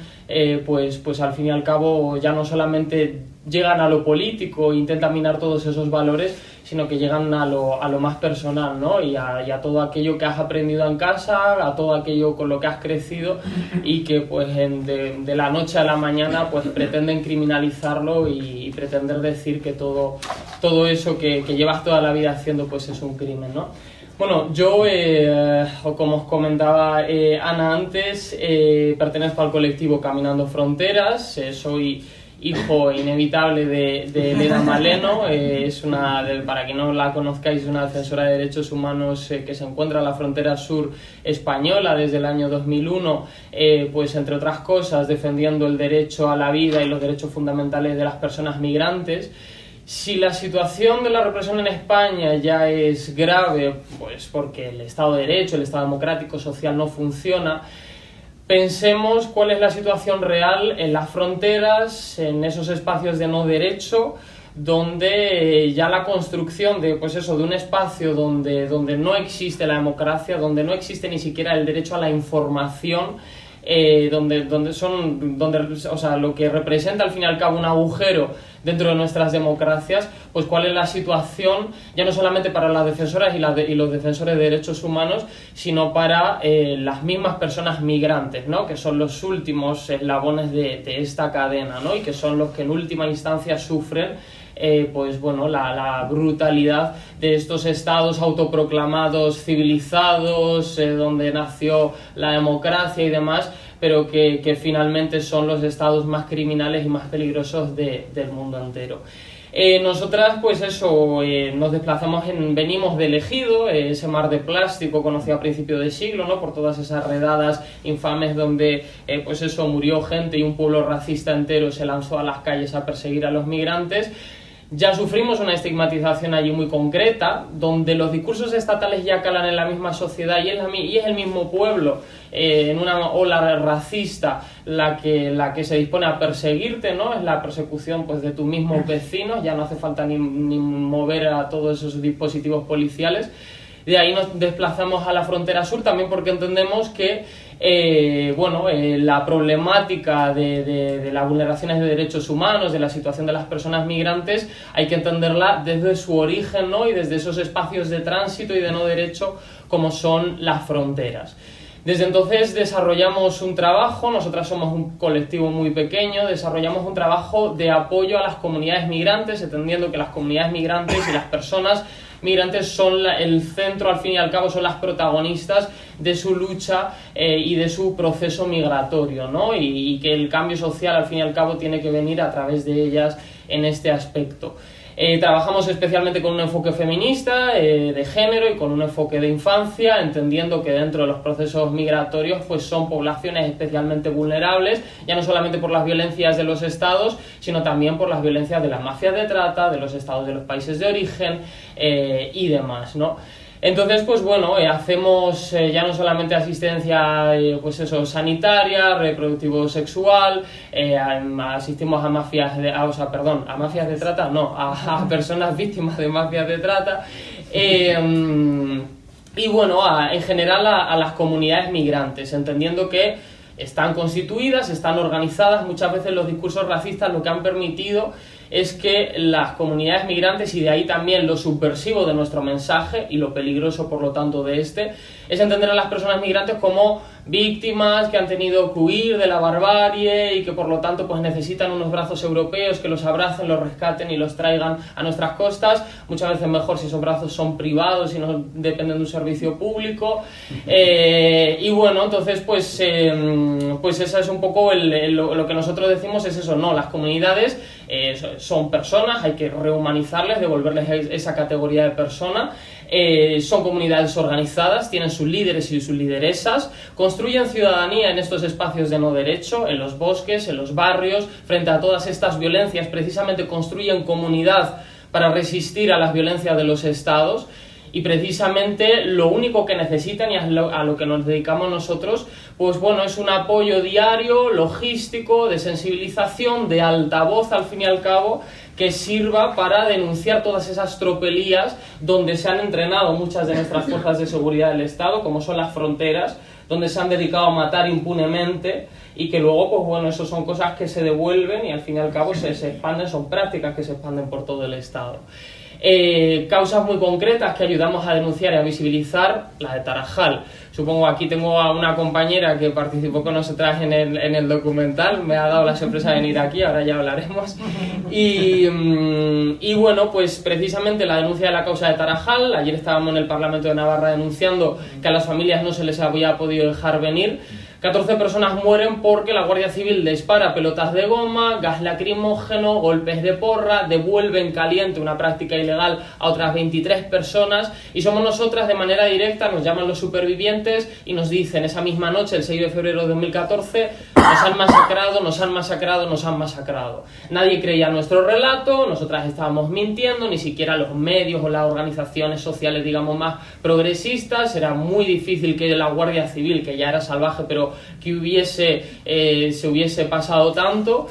pues al fin y al cabo ya no solamente llegan a lo político e intentan minar todos esos valores, sino que llegan a lo más personal, ¿no? Y a todo aquello que has aprendido en casa, a todo aquello con lo que has crecido y que pues de la noche a la mañana pues pretenden criminalizarlo y pretender decir que todo eso que llevas toda la vida haciendo pues es un crimen, ¿no? Bueno, yo, como os comentaba Ana antes, pertenezco al colectivo Caminando Fronteras, soy hijo inevitable de Elena Maleno, para quien no la conozcáis, es una defensora de derechos humanos que se encuentra en la frontera sur española desde el año 2001, pues entre otras cosas defendiendo el derecho a la vida y los derechos fundamentales de las personas migrantes. Si la situación de la represión en España ya es grave, pues porque el Estado de Derecho, el Estado democrático, social no funciona, pensemos cuál es la situación real en las fronteras, en esos espacios de no derecho, donde ya la construcción de un espacio donde no existe la democracia, donde no existe ni siquiera el derecho a la información, lo que representa al fin y al cabo un agujero dentro de nuestras democracias, pues cuál es la situación ya no solamente para las defensoras y los defensores de derechos humanos, sino para las mismas personas migrantes, ¿no? Que son los últimos eslabones de esta cadena, ¿no? Y que son los que en última instancia sufren la brutalidad de estos estados autoproclamados civilizados, donde nació la democracia y demás, pero que finalmente son los estados más criminales y más peligrosos del mundo entero. Nosotras, nos desplazamos, venimos del Ejido, ese mar de plástico conocido a principios de siglo, ¿no? Por todas esas redadas infames donde, murió gente y un pueblo racista entero se lanzó a las calles a perseguir a los migrantes. Ya sufrimos una estigmatización allí muy concreta, donde los discursos estatales ya calan en la misma sociedad y es el mismo pueblo, en una ola racista, la que se dispone a perseguirte, ¿no? Es la persecución pues de tus mismos vecinos, ya no hace falta ni mover a todos esos dispositivos policiales. De ahí nos desplazamos a la frontera sur también porque entendemos que la problemática de las vulneraciones de derechos humanos, de la situación de las personas migrantes, hay que entenderla desde su origen, ¿no? Y desde esos espacios de tránsito y de no derecho como son las fronteras. Desde entonces desarrollamos un trabajo, nosotras somos un colectivo muy pequeño, desarrollamos un trabajo de apoyo a las comunidades migrantes, entendiendo que las comunidades migrantes y las personas migrantes son el centro, al fin y al cabo son las protagonistas de su lucha y de su proceso migratorio, ¿no? Y que el cambio social al fin y al cabo tiene que venir a través de ellas en este aspecto. Trabajamos especialmente con un enfoque feminista, de género y con un enfoque de infancia, entendiendo que dentro de los procesos migratorios pues son poblaciones especialmente vulnerables, ya no solamente por las violencias de los estados, sino también por las violencias de las mafias de trata, de los estados de los países de origen y demás, ¿no? Entonces, hacemos ya no solamente asistencia sanitaria, reproductivo-sexual, asistimos a mafias de trata, no, a personas víctimas de mafias de trata, en general a las comunidades migrantes, entendiendo que están constituidas, están organizadas. Muchas veces los discursos racistas lo que han permitido es que las comunidades migrantes, y de ahí también lo subversivo de nuestro mensaje y lo peligroso por lo tanto de este, es entender a las personas migrantes como víctimas que han tenido que huir de la barbarie y que por lo tanto pues necesitan unos brazos europeos que los abracen, los rescaten y los traigan a nuestras costas, muchas veces mejor si esos brazos son privados y no dependen de un servicio público. Entonces esa es un poco lo que nosotros decimos, es eso, no, las comunidades son personas, hay que rehumanizarles, devolverles esa categoría de persona. Son comunidades organizadas, tienen sus líderes y sus lideresas, construyen ciudadanía en estos espacios de no derecho, en los bosques, en los barrios, frente a todas estas violencias, precisamente construyen comunidad para resistir a las violencias de los estados. y precisamente lo único que necesitan y a lo que nos dedicamos nosotros, pues bueno, es un apoyo diario, logístico, de sensibilización, de altavoz al fin y al cabo, que sirva para denunciar todas esas tropelías donde se han entrenado muchas de nuestras fuerzas de seguridad del Estado, como son las fronteras, donde se han dedicado a matar impunemente y que luego, pues bueno, eso son cosas que se devuelven y al fin y al cabo se expanden, son prácticas que se expanden por todo el Estado. Causas muy concretas que ayudamos a denunciar y a visibilizar, la de Tarajal. Supongo aquí tengo a una compañera que participó con nosotras en el documental, me ha dado la sorpresa de venir aquí, ahora ya hablaremos. Y bueno, pues precisamente la denuncia de la causa de Tarajal, ayer estábamos en el Parlamento de Navarra denunciando que a las familias no se les había podido dejar venir. 14 personas mueren porque la Guardia Civil dispara pelotas de goma, gas lacrimógeno, golpes de porra, devuelve en caliente una práctica ilegal a otras 23 personas y somos nosotras de manera directa, nos llaman los supervivientes y nos dicen esa misma noche, el 6 de febrero de 2014, nos han masacrado, nos han masacrado, nos han masacrado. Nadie creía nuestro relato, nosotras estábamos mintiendo, ni siquiera los medios o las organizaciones sociales, digamos, más progresistas. Era muy difícil que la Guardia Civil, que ya era salvaje, pero que se hubiese pasado tanto.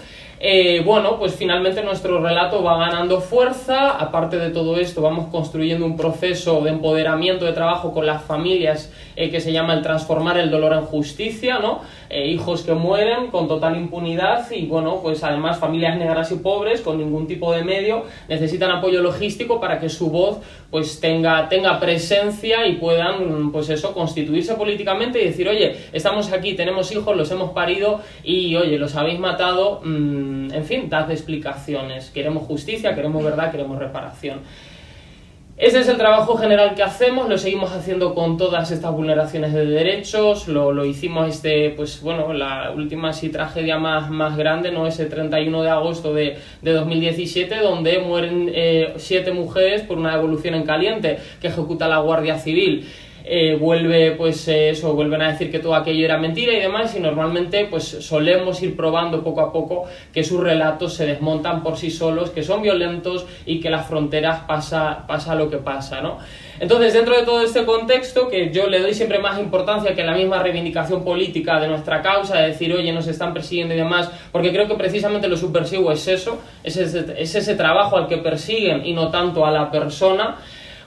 Bueno, pues finalmente nuestro relato va ganando fuerza. Aparte de todo esto, vamos construyendo un proceso de empoderamiento, de trabajo con las familias que se llama el transformar el dolor en justicia, ¿no? Hijos que mueren con total impunidad y, bueno, pues además familias negras y pobres con ningún tipo de medio necesitan apoyo logístico para que su voz pues tenga presencia y puedan, pues eso, constituirse políticamente y decir, oye, estamos aquí, tenemos hijos, los hemos parido y, oye, los habéis matado, en fin, dad explicaciones, queremos justicia, queremos verdad, queremos reparación. Ese es el trabajo general que hacemos, lo seguimos haciendo con todas estas vulneraciones de derechos, lo hicimos pues bueno, la última sí tragedia más grande, ¿no? Ese 31 de agosto de 2017, donde mueren 7 mujeres por una devolución en caliente que ejecuta la Guardia Civil. Vuelven a decir que todo aquello era mentira y demás, y normalmente pues solemos ir probando poco a poco que sus relatos se desmontan por sí solos, que son violentos y que las fronteras pasa lo que pasa, ¿no? Entonces, dentro de todo este contexto, que yo le doy siempre más importancia que la misma reivindicación política de nuestra causa, de decir, oye, nos están persiguiendo y demás, porque creo que precisamente lo subversivo es eso, es ese trabajo al que persiguen y no tanto a la persona.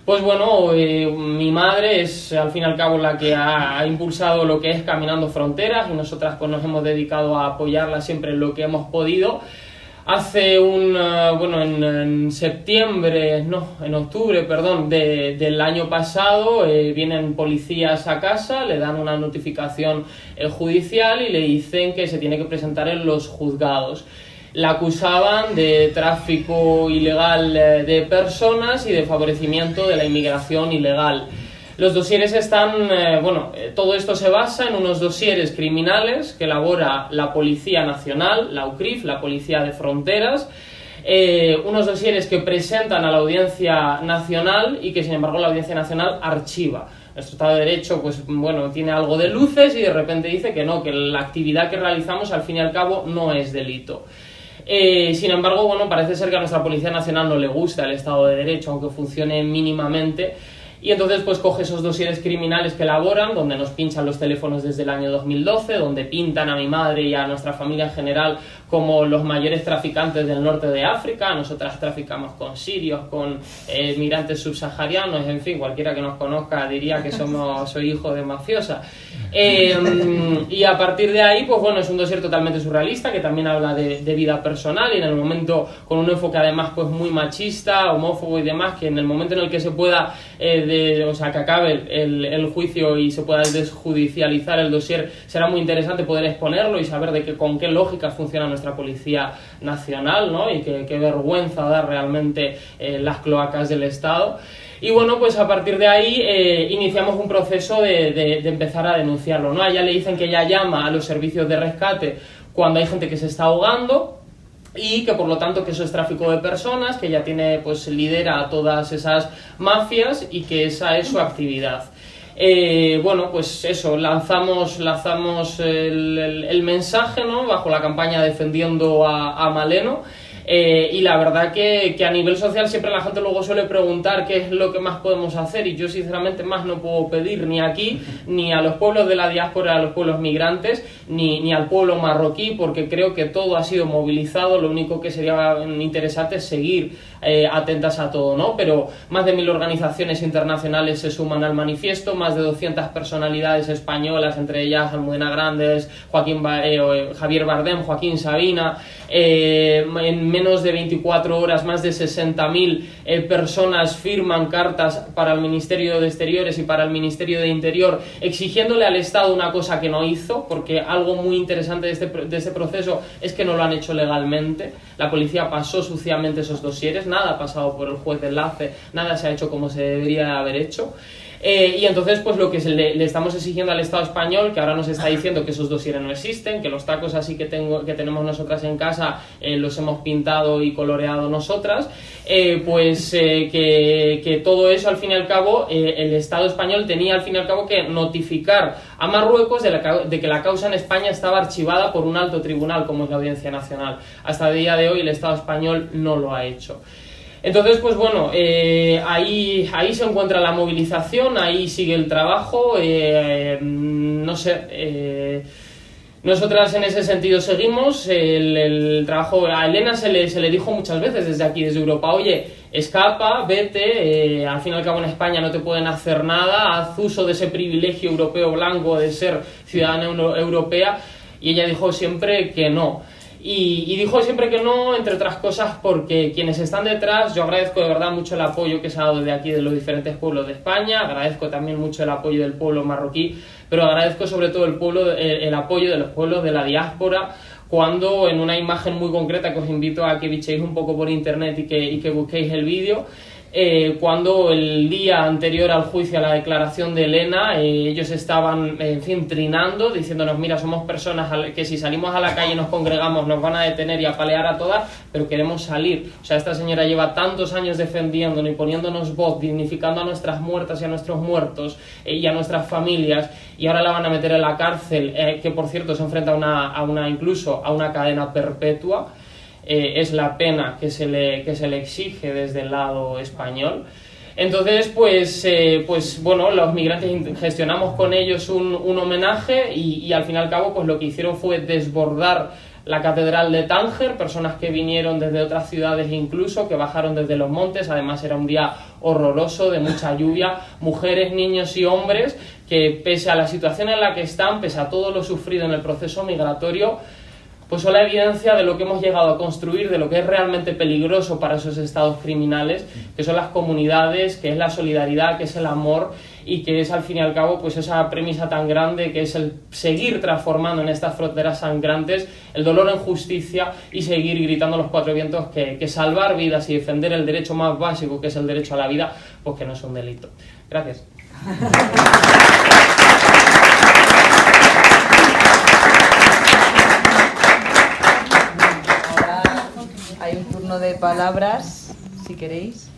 Pues bueno, mi madre es al fin y al cabo la que ha impulsado lo que es Caminando Fronteras y nosotras pues nos hemos dedicado a apoyarla siempre en lo que hemos podido. Hace en octubre, del año pasado, vienen policías a casa, le dan una notificación judicial y le dicen que se tiene que presentar en los juzgados. La acusaban de tráfico ilegal de personas y de favorecimiento de la inmigración ilegal. Los dosieres están, todo esto se basa en unos dosieres criminales que elabora la Policía Nacional, la UCRIF, la Policía de Fronteras, unos dosieres que presentan a la Audiencia Nacional y que sin embargo la Audiencia Nacional archiva. Nuestro Estado de Derecho, pues bueno, tiene algo de luces y de repente dice que no, que la actividad que realizamos al fin y al cabo no es delito. Sin embargo, bueno, parece ser que a nuestra Policía Nacional no le gusta el Estado de Derecho, aunque funcione mínimamente, y entonces pues coge esos dosieres criminales que elaboran, donde nos pinchan los teléfonos desde el año 2012, donde pintan a mi madre y a nuestra familia en general como los mayores traficantes del norte de África. Nosotras traficamos con sirios, con migrantes subsaharianos, en fin, cualquiera que nos conozca diría que soy hijo de mafiosa. Y a partir de ahí, pues bueno, es un dossier totalmente surrealista que también habla de vida personal y en el momento con un enfoque además pues muy machista, homófobo y demás, que en el momento en el que se pueda, que acabe el juicio y se pueda desjudicializar el dossier, será muy interesante poder exponerlo y saber con qué lógica funciona nuestra Policía Nacional, ¿no? Y qué vergüenza da realmente las cloacas del Estado. Y bueno, pues a partir de ahí iniciamos un proceso de empezar a denunciarlo, ¿no? A ella le dicen que ella llama a los servicios de rescate cuando hay gente que se está ahogando y que por lo tanto que eso es tráfico de personas, que ella lidera a todas esas mafias y que esa es su actividad. Bueno, pues eso, lanzamos el mensaje, ¿no? Bajo la campaña Defendiendo a Maleno. Y la verdad que a nivel social siempre la gente luego suele preguntar qué es lo que más podemos hacer, y yo sinceramente más no puedo pedir ni aquí, ni a los pueblos de la diáspora, a los pueblos migrantes, ni al pueblo marroquí, porque creo que todo ha sido movilizado. Lo único que sería interesante es seguir atentas a todo, ¿no? Pero más de 1000 organizaciones internacionales se suman al manifiesto, más de 200 personalidades españolas, entre ellas Almudena Grandes, Javier Bardem, Joaquín Sabina. En menos de 24 horas más de 60.000 personas firman cartas para el Ministerio de Exteriores y para el Ministerio de Interior exigiéndole al Estado una cosa que no hizo, porque algo muy interesante de este proceso es que no lo han hecho legalmente. La policía pasó suciamente esos dosieres, nada ha pasado por el juez de enlace, nada se ha hecho como se debería haber hecho. Y entonces pues lo que le estamos exigiendo al Estado español, que ahora nos está diciendo que esos dosieres no existen, que los tacos así que tenemos nosotras en casa los hemos pintado y coloreado nosotras, que todo eso al fin y al cabo el Estado español tenía al fin y al cabo que notificar a Marruecos de que la causa en España estaba archivada por un alto tribunal como es la Audiencia Nacional. Hasta el día de hoy el Estado español no lo ha hecho. Entonces, pues bueno, ahí se encuentra la movilización, ahí sigue el trabajo, no sé, nosotras en ese sentido seguimos, el trabajo, a Elena se le dijo muchas veces desde aquí, desde Europa, oye, escapa, vete, al fin y al cabo en España no te pueden hacer nada, haz uso de ese privilegio europeo blanco de ser ciudadana europea, y ella dijo siempre que no. Y dijo siempre que no, entre otras cosas, porque quienes están detrás, yo agradezco de verdad mucho el apoyo que se ha dado de aquí, de los diferentes pueblos de España, agradezco también mucho el apoyo del pueblo marroquí, pero agradezco sobre todo el apoyo de los pueblos de la diáspora, cuando en una imagen muy concreta que os invito a que bichéis un poco por internet y que busquéis el vídeo, cuando el día anterior al juicio, a la declaración de Elena, ellos estaban, en fin, trinando, diciéndonos, mira, somos personas que si salimos a la calle y nos congregamos nos van a detener y apalear a todas, pero queremos salir. O sea, esta señora lleva tantos años defendiéndonos y poniéndonos voz, dignificando a nuestras muertas y a nuestros muertos y a nuestras familias, y ahora la van a meter en la cárcel, que por cierto se enfrenta incluso a una cadena perpetua. Es la pena que se le exige desde el lado español. Entonces, pues bueno, los migrantes gestionamos con ellos un homenaje y al fin y al cabo pues lo que hicieron fue desbordar la catedral de Tánger, personas que vinieron desde otras ciudades incluso, que bajaron desde los montes, además era un día horroroso, de mucha lluvia, mujeres, niños y hombres que pese a la situación en la que están, pese a todo lo sufrido en el proceso migratorio, pues son la evidencia de lo que hemos llegado a construir, de lo que es realmente peligroso para esos estados criminales, que son las comunidades, que es la solidaridad, que es el amor y que es al fin y al cabo pues esa premisa tan grande que es el seguir transformando en estas fronteras sangrantes el dolor en justicia y seguir gritando a los cuatro vientos que salvar vidas y defender el derecho más básico, que es el derecho a la vida, pues que no es un delito. Gracias. Hay un turno de palabras, si queréis.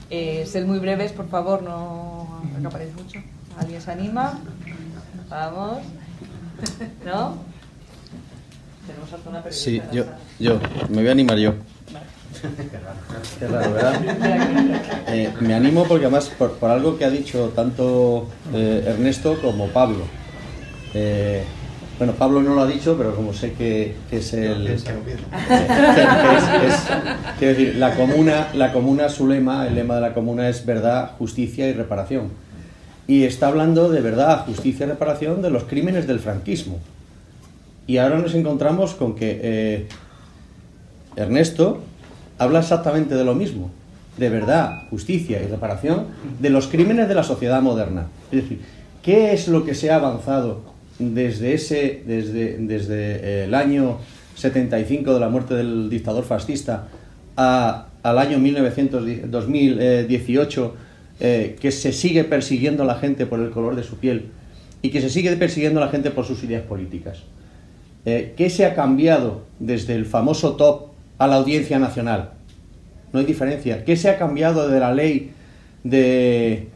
Sed muy breves, por favor, no acaparéis mucho. ¿Alguien se anima? Vamos. ¿No? Tenemos hasta una periodista. Sí, yo. Me voy a animar yo. Qué raro, ¿verdad? Me animo porque además por algo que ha dicho tanto Ernesto como Pablo. Bueno, Pablo no lo ha dicho, pero como sé que es el... Quiero decir, la comuna, su lema, el lema de la comuna es verdad, justicia y reparación. Y está hablando de verdad, justicia y reparación de los crímenes del franquismo. Y ahora nos encontramos con que Ernesto habla exactamente de lo mismo, de verdad, justicia y reparación de los crímenes de la sociedad moderna. Es decir, ¿qué es lo que se ha avanzado desde el año 75 de la muerte del dictador fascista al año 2018, que se sigue persiguiendo a la gente por el color de su piel y que se sigue persiguiendo a la gente por sus ideas políticas? ¿Qué se ha cambiado desde el famoso TOP a la Audiencia Nacional? No hay diferencia. ¿Qué se ha cambiado de la ley de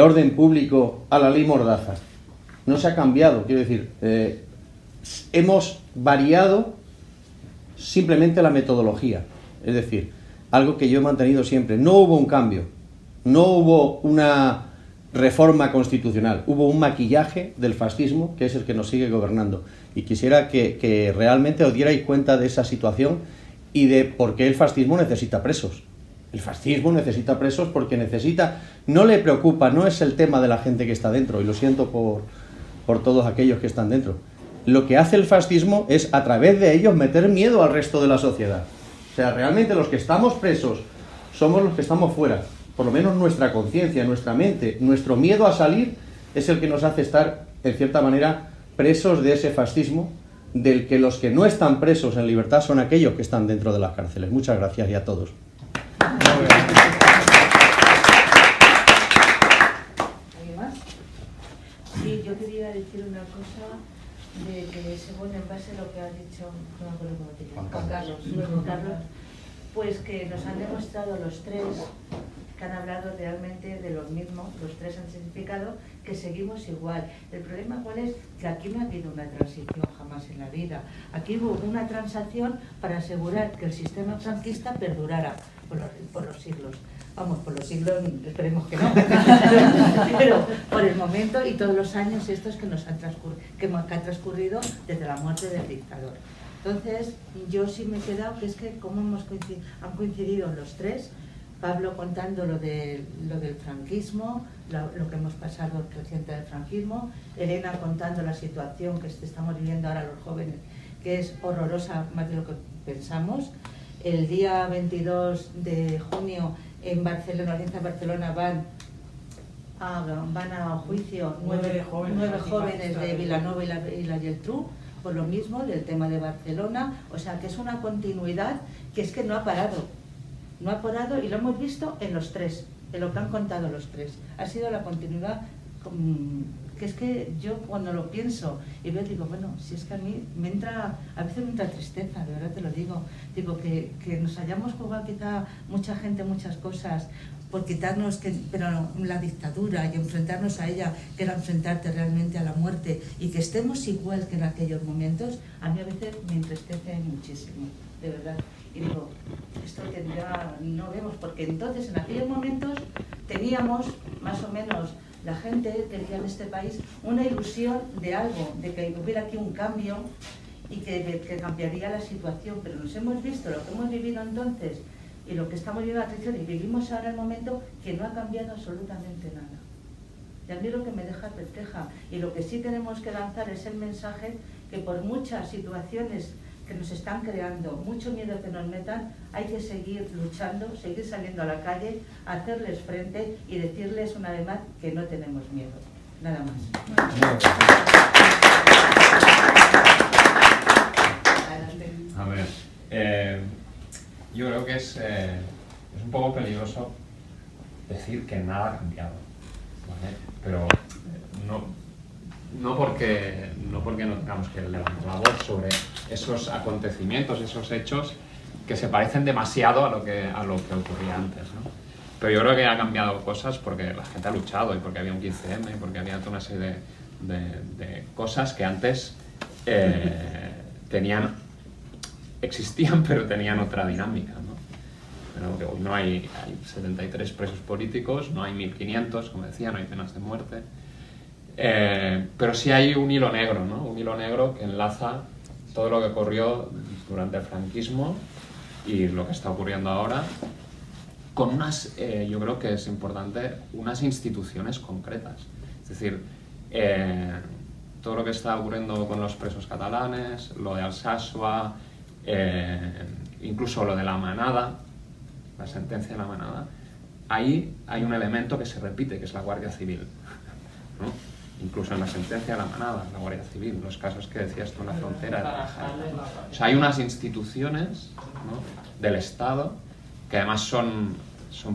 orden público a la ley Mordaza? No se ha cambiado, quiero decir, hemos variado simplemente la metodología. Es decir, algo que yo he mantenido siempre. No hubo un cambio, no hubo una reforma constitucional, hubo un maquillaje del fascismo que es el que nos sigue gobernando. Y quisiera que realmente os dierais cuenta de esa situación y de por qué el fascismo necesita presos. El fascismo necesita presos porque necesita, no le preocupa, no es el tema de la gente que está dentro, y lo siento por todos aquellos que están dentro. Lo que hace el fascismo es, a través de ellos, meter miedo al resto de la sociedad. O sea, realmente los que estamos presos somos los que estamos fuera. Por lo menos nuestra conciencia, nuestra mente, nuestro miedo a salir es el que nos hace estar, en cierta manera, presos de ese fascismo, del que los que no están presos en libertad son aquellos que están dentro de las cárceles. Muchas gracias y a todos. ¿Alguien más? Sí, yo quería decir una cosa de que según en base a lo que ha dicho, no me acuerdo cómo te llamas, Juan Carlos, pues que nos han demostrado los tres que han hablado realmente de lo mismo, los tres han significado que seguimos igual. El problema cuál es, que aquí no ha habido una transición jamás en la vida. Aquí hubo una transacción para asegurar que el sistema franquista perdurara por los siglos. Vamos, por los siglos, esperemos que no, pero por el momento y todos los años estos que nos han transcurrido desde la muerte del dictador. Entonces, yo sí me he quedado, que es que cómo han coincidido los tres, Pablo contando lo del franquismo, lo que hemos pasado reciente del franquismo, Elena contando la situación que estamos viviendo ahora los jóvenes, que es horrorosa más de lo que pensamos. El día 22 de junio en Barcelona, en la audiencia de Barcelona, van a juicio nueve jóvenes de Vilanova y la Geltrú, por lo mismo, del tema de Barcelona. O sea, que es una continuidad que es que no ha parado. No ha parado y lo hemos visto en los tres, en lo que han contado los tres. Ha sido la continuidad, que es que yo cuando lo pienso y veo, digo, bueno, si es que a mí a veces me entra tristeza, de verdad te lo digo. Digo, que nos hayamos jugado quizá mucha gente, muchas cosas, por quitarnos, pero la dictadura y enfrentarnos a ella, que era enfrentarte realmente a la muerte, y que estemos igual que en aquellos momentos, a mí a veces me entristece muchísimo, de verdad. Y digo, esto tendrá, no vemos, porque entonces en aquellos momentos teníamos más o menos la gente que vivía en este país una ilusión de algo, de que hubiera aquí un cambio y que cambiaría la situación, pero nos hemos visto lo que hemos vivido entonces y lo que estamos viviendo la transición y vivimos ahora el momento que no ha cambiado absolutamente nada. Y a mí lo que me deja perpleja, y lo que sí tenemos que lanzar es el mensaje que por muchas situaciones que nos están creando, mucho miedo que nos metan, hay que seguir luchando, seguir saliendo a la calle, hacerles frente y decirles una vez más que no tenemos miedo. Nada más. A ver, yo creo que es un poco peligroso decir que nada ha cambiado, ¿vale? Pero no porque no tengamos que levantar la voz sobre esos acontecimientos, esos hechos que se parecen demasiado a lo que ocurría antes, ¿no? Pero yo creo que ha cambiado cosas porque la gente ha luchado y porque había un 15M y porque había toda una serie de cosas que antes existían pero tenían otra dinámica, ¿no? Pero hoy no hay 73 presos políticos, no hay 1500, como decía, no hay penas de muerte. Pero sí hay un hilo negro, ¿no? Un hilo negro que enlaza todo lo que ocurrió durante el franquismo y lo que está ocurriendo ahora con unas, yo creo que es importante, unas instituciones concretas. Es decir, todo lo que está ocurriendo con los presos catalanes, lo de Alsasua, incluso lo de la manada, la sentencia de la manada, ahí hay un elemento que se repite, que es la Guardia Civil, ¿no? Incluso en la sentencia de la manada, la Guardia Civil, los casos que decías tú en la frontera de Tarajal, ¿no? O sea, hay unas instituciones, ¿no?, del Estado que además son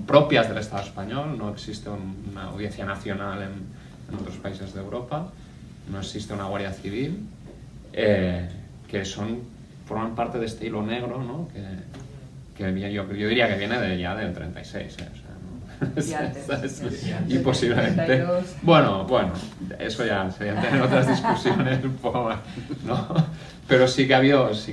propias del Estado español, no existe una audiencia nacional en otros países de Europa, no existe una Guardia Civil, que forman parte de este hilo negro, ¿no?, que yo diría que viene ya del 36, o sea, Y antes. Y posiblemente... 32. Bueno, eso ya serían tener otras discusiones un poco más, ¿no? Pero sí que hay cambios,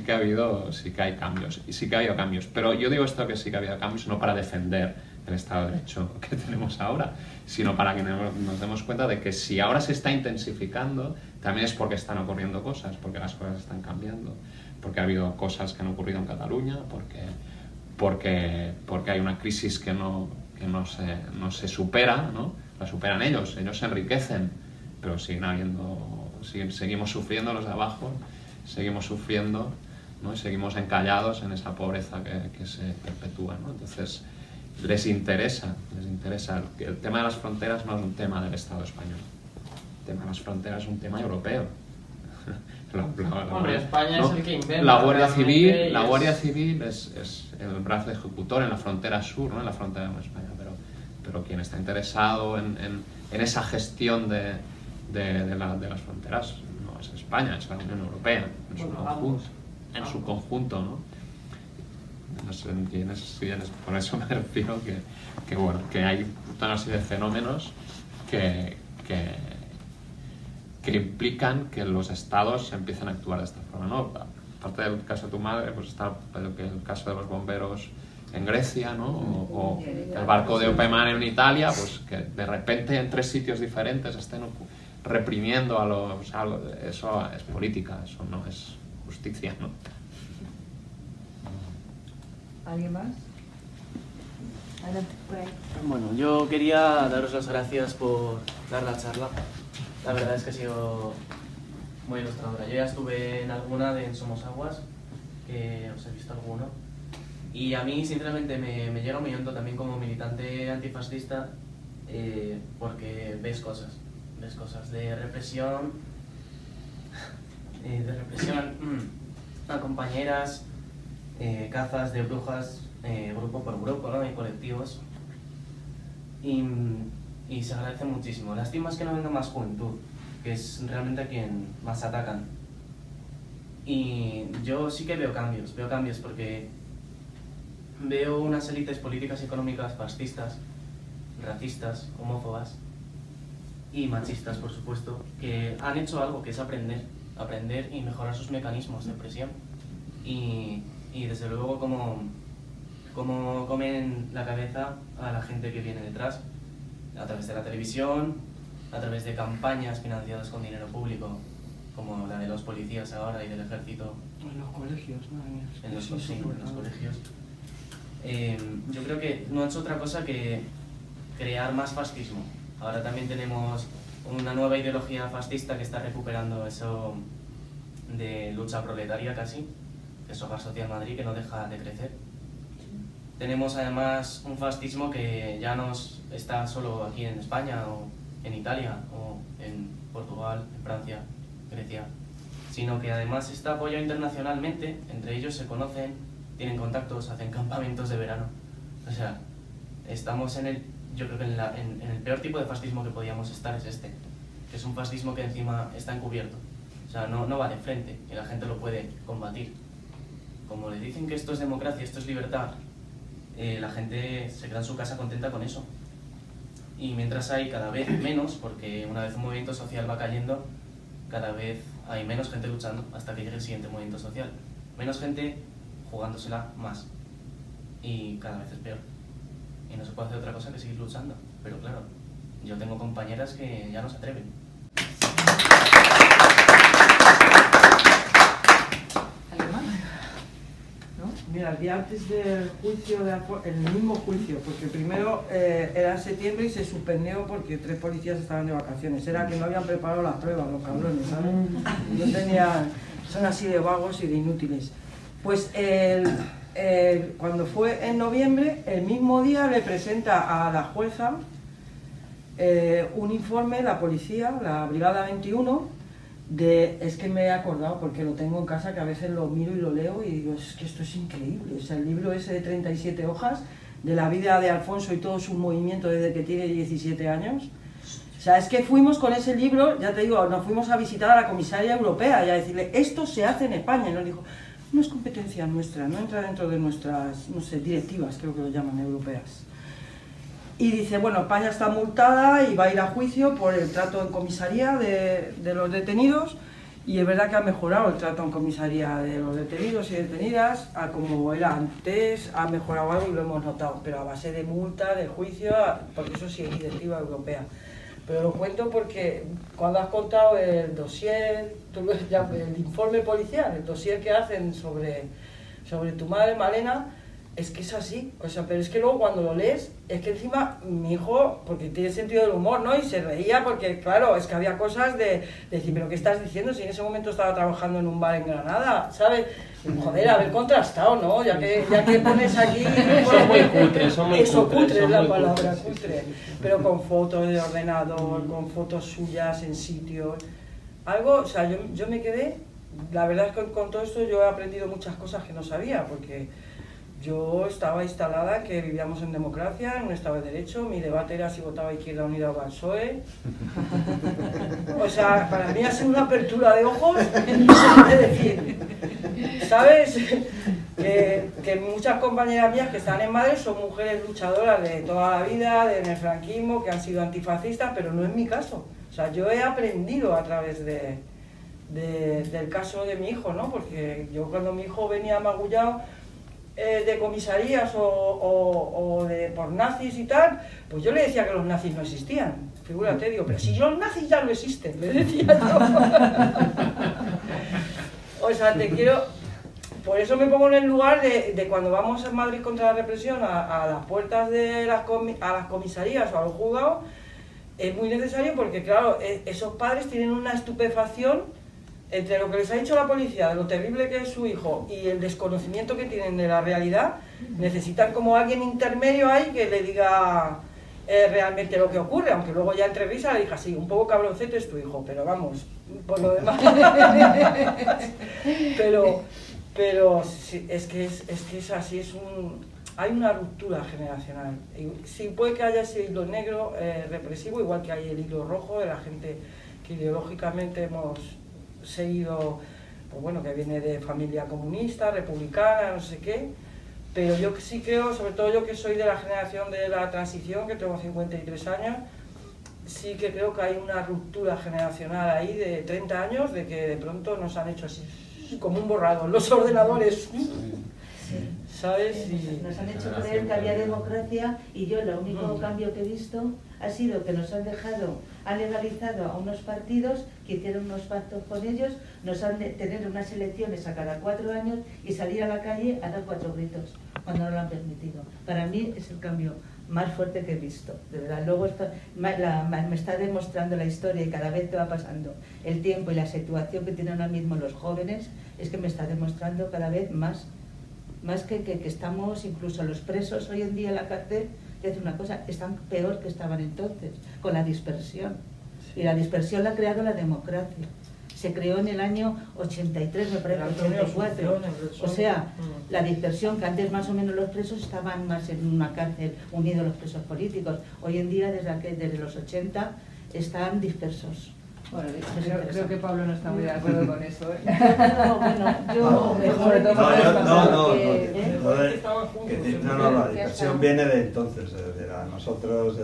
y sí que ha habido cambios. Pero yo digo esto que sí que ha habido cambios no para defender el Estado de Derecho que tenemos ahora, sino para que nos demos cuenta de que si ahora se está intensificando, también es porque están ocurriendo cosas, porque las cosas están cambiando, porque ha habido cosas que han ocurrido en Cataluña, porque hay una crisis que no se supera, ¿no? La superan ellos se enriquecen, pero seguimos sufriendo los de abajo, seguimos sufriendo, ¿no? Y seguimos encallados en esa pobreza que se perpetúa, ¿no? Entonces les interesa. El tema de las fronteras no es un tema del Estado español, el tema de las fronteras es un tema europeo. España, ¿no? Es el que inventa. La Guardia Civil es el brazo ejecutor en la frontera sur, ¿no? En la frontera de España, pero quien está interesado en esa gestión de las fronteras no es España, es la Unión Europea en su conjunto, ¿no? No sé quiénes, por eso me refiero que hay una serie de fenómenos que implican que los estados empiezan a actuar de esta forma, ¿no? Aparte del caso de tu madre, pues está el caso de los bomberos en Grecia, ¿no? O el barco de Open en Italia, pues que de repente en 3 sitios diferentes estén reprimiendo eso es política, eso no es justicia, ¿no? ¿Alguien más? Adelante, por ahí. Bueno, yo quería daros las gracias por dar la charla. La verdad es que ha sido muy ilustradora. Yo ya estuve en alguna en Somos Aguas, que os he visto alguno. Y a mí, sinceramente, me llega muy hondo también como militante antifascista, porque ves cosas de represión a compañeras, cazas de brujas, grupo por grupo, ¿no? Y colectivos. Y se agradece muchísimo. Lástima es que no venga más juventud, que es realmente a quien más atacan. Y yo sí que veo cambios porque veo unas élites políticas y económicas fascistas, racistas, homófobas y machistas, por supuesto, que han hecho algo que es aprender y mejorar sus mecanismos de presión. Y desde luego como comen la cabeza a la gente que viene detrás, a través de la televisión, a través de campañas financiadas con dinero público, como la de los policías ahora y del ejército. En los colegios, madre mía. En los colegios. Yo creo que no ha hecho otra cosa que crear más fascismo. Ahora también tenemos una nueva ideología fascista que está recuperando eso de lucha proletaria casi, que es Hogar Social Madrid, que no deja de crecer. Tenemos además un fascismo que ya no está solo aquí en España o en Italia o en Portugal, en Francia, Grecia, sino que además está apoyado internacionalmente, entre ellos se conocen, tienen contactos, hacen campamentos de verano. O sea, estamos yo creo que en el peor tipo de fascismo que podíamos estar es este, que es un fascismo que encima está encubierto. O sea, no va de frente y la gente lo puede combatir. Como le dicen que esto es democracia, esto es libertad, la gente se queda en su casa contenta con eso. Y mientras hay cada vez menos, porque una vez un movimiento social va cayendo, cada vez hay menos gente luchando hasta que llegue el siguiente movimiento social. Menos gente jugándosela más. Y cada vez es peor. Y no se puede hacer otra cosa que seguir luchando. Pero claro, yo tengo compañeras que ya no se atreven. Mira, el día antes del juicio, el mismo juicio, porque primero era en septiembre y se suspendió porque 3 policías estaban de vacaciones. Era que no habían preparado las pruebas, los cabrones, ¿sabes? No tenían, son así de vagos y de inútiles. Pues cuando fue en noviembre, el mismo día le presenta a la jueza un informe, la policía, la Brigada 21, es que me he acordado porque lo tengo en casa, que a veces lo miro y lo leo y digo, es que esto es increíble. O sea, el libro ese de 37 hojas de la vida de Alfonso y todo su movimiento desde que tiene 17 años. O sea, es que fuimos con ese libro, ya te digo, nos fuimos a visitar a la comisaria europea y a decirle, esto se hace en España. Y nos dijo, no es competencia nuestra, no entra dentro de nuestras, no sé, directivas, creo que lo llaman, europeas. Y dice, bueno, España está multada y va a ir a juicio por el trato en comisaría de los detenidos. Y es verdad que ha mejorado el trato en comisaría de los detenidos y detenidas, a como era antes, ha mejorado algo y lo hemos notado, pero a base de multa, de juicio, porque eso sí es directiva europea. Pero lo cuento porque cuando has contado el dossier, el informe policial, el dossier que hacen sobre tu madre, Malena, es que es así, o sea, pero es que luego cuando lo lees, es que encima mi hijo, porque tiene sentido del humor, ¿no? Y se reía porque, claro, es que había cosas de decir, pero ¿qué estás diciendo? Si en ese momento estaba trabajando en un bar en Granada, ¿sabes? Joder, haber contrastado, ¿no? Ya que pones aquí... Son muy cutres, son muy eso, cutres. cutre es la palabra, cutre. Pero con fotos de ordenador, con fotos suyas en sitios... Algo, o sea, yo me quedé... La verdad es que con todo esto yo he aprendido muchas cosas que no sabía, porque... Yo estaba instalada que vivíamos en democracia, en un Estado de Derecho, mi debate era si votaba Izquierda Unida o PSOE. O sea, para mí ha sido una apertura de ojos, es decir, ¿sabes? Que muchas compañeras mías que están en Madrid son mujeres luchadoras de toda la vida, en el franquismo, que han sido antifascistas, pero no es mi caso. O sea, yo he aprendido a través del caso de mi hijo, ¿no? Porque yo cuando mi hijo venía magullado de comisarías o por nazis y tal, pues yo le decía que los nazis no existían. Figúrate, digo, pero si los nazis ya no existen, le decía yo. O sea, por eso me pongo en el lugar de cuando vamos en Madrid contra la represión a las puertas de las comisarías o a los juzgados, es muy necesario porque, claro, esos padres tienen una estupefacción entre lo que les ha dicho la policía, de lo terrible que es su hijo y el desconocimiento que tienen de la realidad. Necesitan como alguien intermedio ahí que le diga realmente lo que ocurre, aunque luego ya entre risas le diga, sí, un poco cabroncete es tu hijo, pero vamos, por lo demás. pero sí, es que es así, hay una ruptura generacional. Sí, puede que haya ese hilo negro represivo, igual que hay el hilo rojo de la gente que ideológicamente hemos seguido, pues bueno, que viene de familia comunista, republicana, no sé qué, pero yo sí creo, sobre todo yo que soy de la generación de la transición, que tengo 53 años, sí que creo que hay una ruptura generacional ahí de 30 años, de que de pronto nos han hecho así, como un borrador, los ordenadores, ¿sabes? Nos han hecho creer que había democracia y yo el único cambio que he visto ha sido que nos han legalizado a unos partidos que hicieron unos pactos con ellos, nos han de tener unas elecciones a cada 4 años y salir a la calle a dar 4 gritos cuando no lo han permitido. Para mí es el cambio más fuerte que he visto, de verdad. Luego me está demostrando la historia y cada vez que va pasando el tiempo y la situación que tienen ahora mismo los jóvenes, es que me está demostrando cada vez más que estamos, incluso los presos hoy en día en la cárcel, te decir una cosa, están peor que estaban entonces, con la dispersión. Y la dispersión la ha creado la democracia. Se creó en el año 83, me parece, 84. O sea, la dispersión, que antes más o menos los presos estaban más en una cárcel unidos los presos políticos. Hoy en día, desde los 80, están dispersos. Bueno, creo que Pablo no está muy de acuerdo con eso, ¿eh? No, la dispersión viene de entonces, nosotros...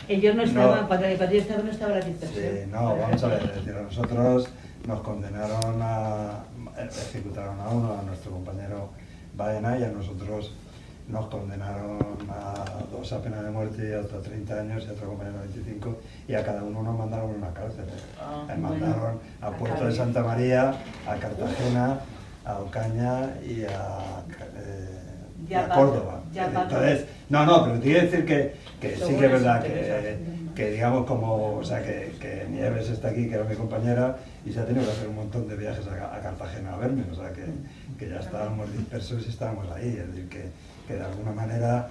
Ellos no estaban, cuando yo estaba no estaba la dispersión. Sí, no, vamos a ver, es decir, a nosotros nos condenaron ejecutaron a uno, a nuestro compañero Baena, y a nosotros nos condenaron a 2 a pena de muerte y a otro 30 años y a otro compañero 25, y a cada uno nos mandaron a una cárcel. Me mandaron a Puerto de Santa María, a Cartagena, a Ocaña y a Córdoba. Entonces, no, pero te quiero decir que sí que es verdad que digamos como, o sea, que Nieves está aquí, que era mi compañera, y se ha tenido que hacer un montón de viajes a Cartagena a verme, o sea, que ya estábamos dispersos y estábamos ahí, es decir, que de alguna manera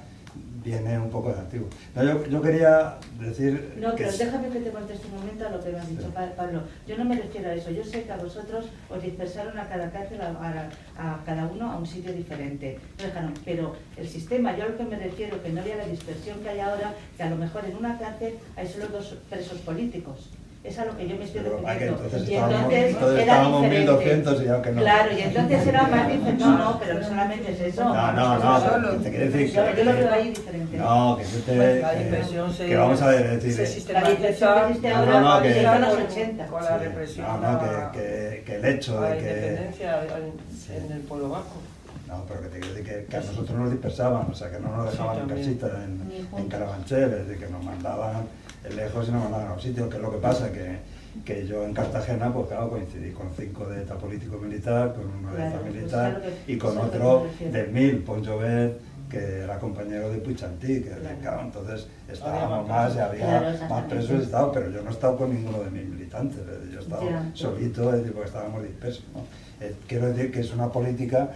viene un poco de antiguo. No, yo quería decir... No, pero déjame que te conteste un momento a lo que me has dicho, Pablo. Yo no me refiero a eso. Yo sé que a vosotros os dispersaron a cada cárcel, a cada uno a un sitio diferente. Pero el sistema, yo a lo que me refiero, que no había la dispersión que hay ahora, que a lo mejor en una cárcel hay solo 2 presos políticos. Es a lo que yo me estoy Pero para que refiriendo. entonces Y entonces era estábamos diferente. 1200 y ya que no. Claro, y entonces era más diferente. No, pero no solamente es eso. No, te quiero decir Yo lo veo ahí diferente. No, que yo te... Pues la dispersión que vamos a ver, es se decir... La dispersión que existe ahora No, que- llega a los 80. con la represión que el hecho a la de que... independencia en el pueblo vasco. No, pero que te quiero decir que a nosotros nos dispersaban, o sea, que no nos dejaban en también. casita, en Carabanchel, es decir, que nos mandaban lejos y nos mandaban a un sitio, que es lo que pasa, que yo en Cartagena, pues claro, coincidí con 5 de ETA político-militar, con uno de Claro, ETA pues militar, es a lo que- y con es a lo que otro me refiero. de 1000, Poncho Bet, que era compañero de Puigchantí, que claro, entonces estábamos más, y había Claro, más exactamente. presos y estado, pero yo no he estado con ninguno de mis militantes, yo he estado Ya. solito, es decir, porque estábamos dispersos, ¿no? Quiero decir que es una política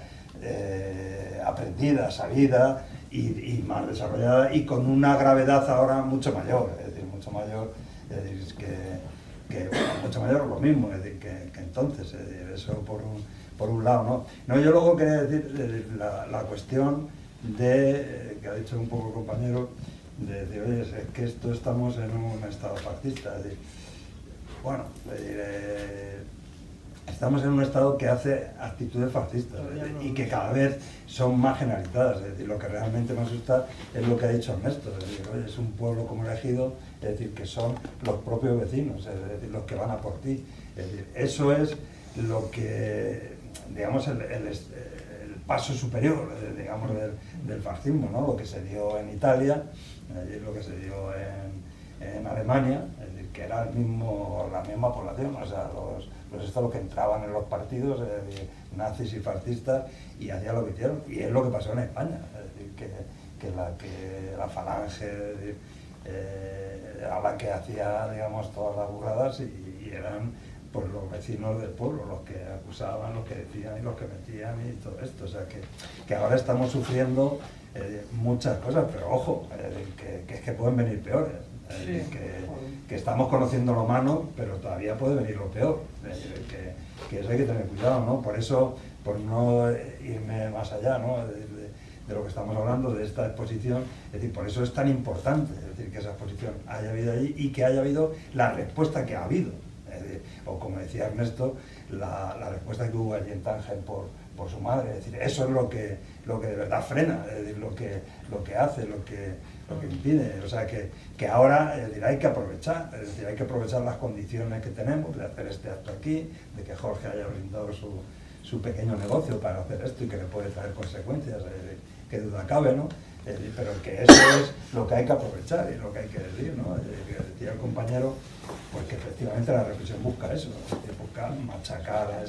aprendida, sabida y más desarrollada y con una gravedad ahora mucho mayor, es decir, mucho mayor, es decir, bueno, mucho mayor lo mismo, es decir, que entonces, es decir, eso por un lado, ¿no? No, yo luego quería decir la cuestión de, que ha dicho un poco el compañero, de decir, oye, es que esto estamos en un estado fascista, es decir, bueno, es decir, estamos en un estado que hace actitudes fascistas y que cada vez son más generalizadas. Es decir, lo que realmente me asusta es lo que ha dicho Ernesto. Es decir, oye, es un pueblo como el Ejido, es decir, que son los propios vecinos, es decir, los que van a por ti. Es decir, eso es lo que, digamos, el paso superior, digamos, del fascismo, ¿no? Lo que se dio en Italia, lo que se dio en Alemania, es decir, que era la misma población, o sea, los que entraban en los partidos, es decir, nazis y fascistas, y hacían lo que hicieron, y es lo que pasó en España, es decir, que la falange, es decir, era la que hacía, digamos, todas las burradas, y eran pues los vecinos del pueblo los que acusaban, los que decían y los que metían y todo esto, o sea que ahora estamos sufriendo muchas cosas, pero ojo, que es que pueden venir peores. Sí. Que estamos conociendo lo malo, pero todavía puede venir lo peor, que eso hay que tener cuidado, ¿no? Por eso, por no irme más allá, ¿no? de lo que estamos hablando, de esta exposición, es decir, por eso es tan importante, es decir, que esa exposición haya habido allí y que haya habido la respuesta que ha habido, es decir, o como decía Ernesto, la respuesta que hubo allí en Tánger por su madre, es decir, eso es lo que de verdad frena, es decir, lo que hace, lo que impide, o sea que ahora es decir, hay que aprovechar, es decir, hay que aprovechar las condiciones que tenemos de hacer este acto aquí, de que Jorge haya brindado su pequeño negocio para hacer esto y que le puede traer consecuencias, que duda cabe, ¿no? Pero que eso es lo que hay que aprovechar y lo que hay que decir, ¿no? Que decía el compañero, pues que efectivamente la represión busca eso, ¿no? Busca machacar a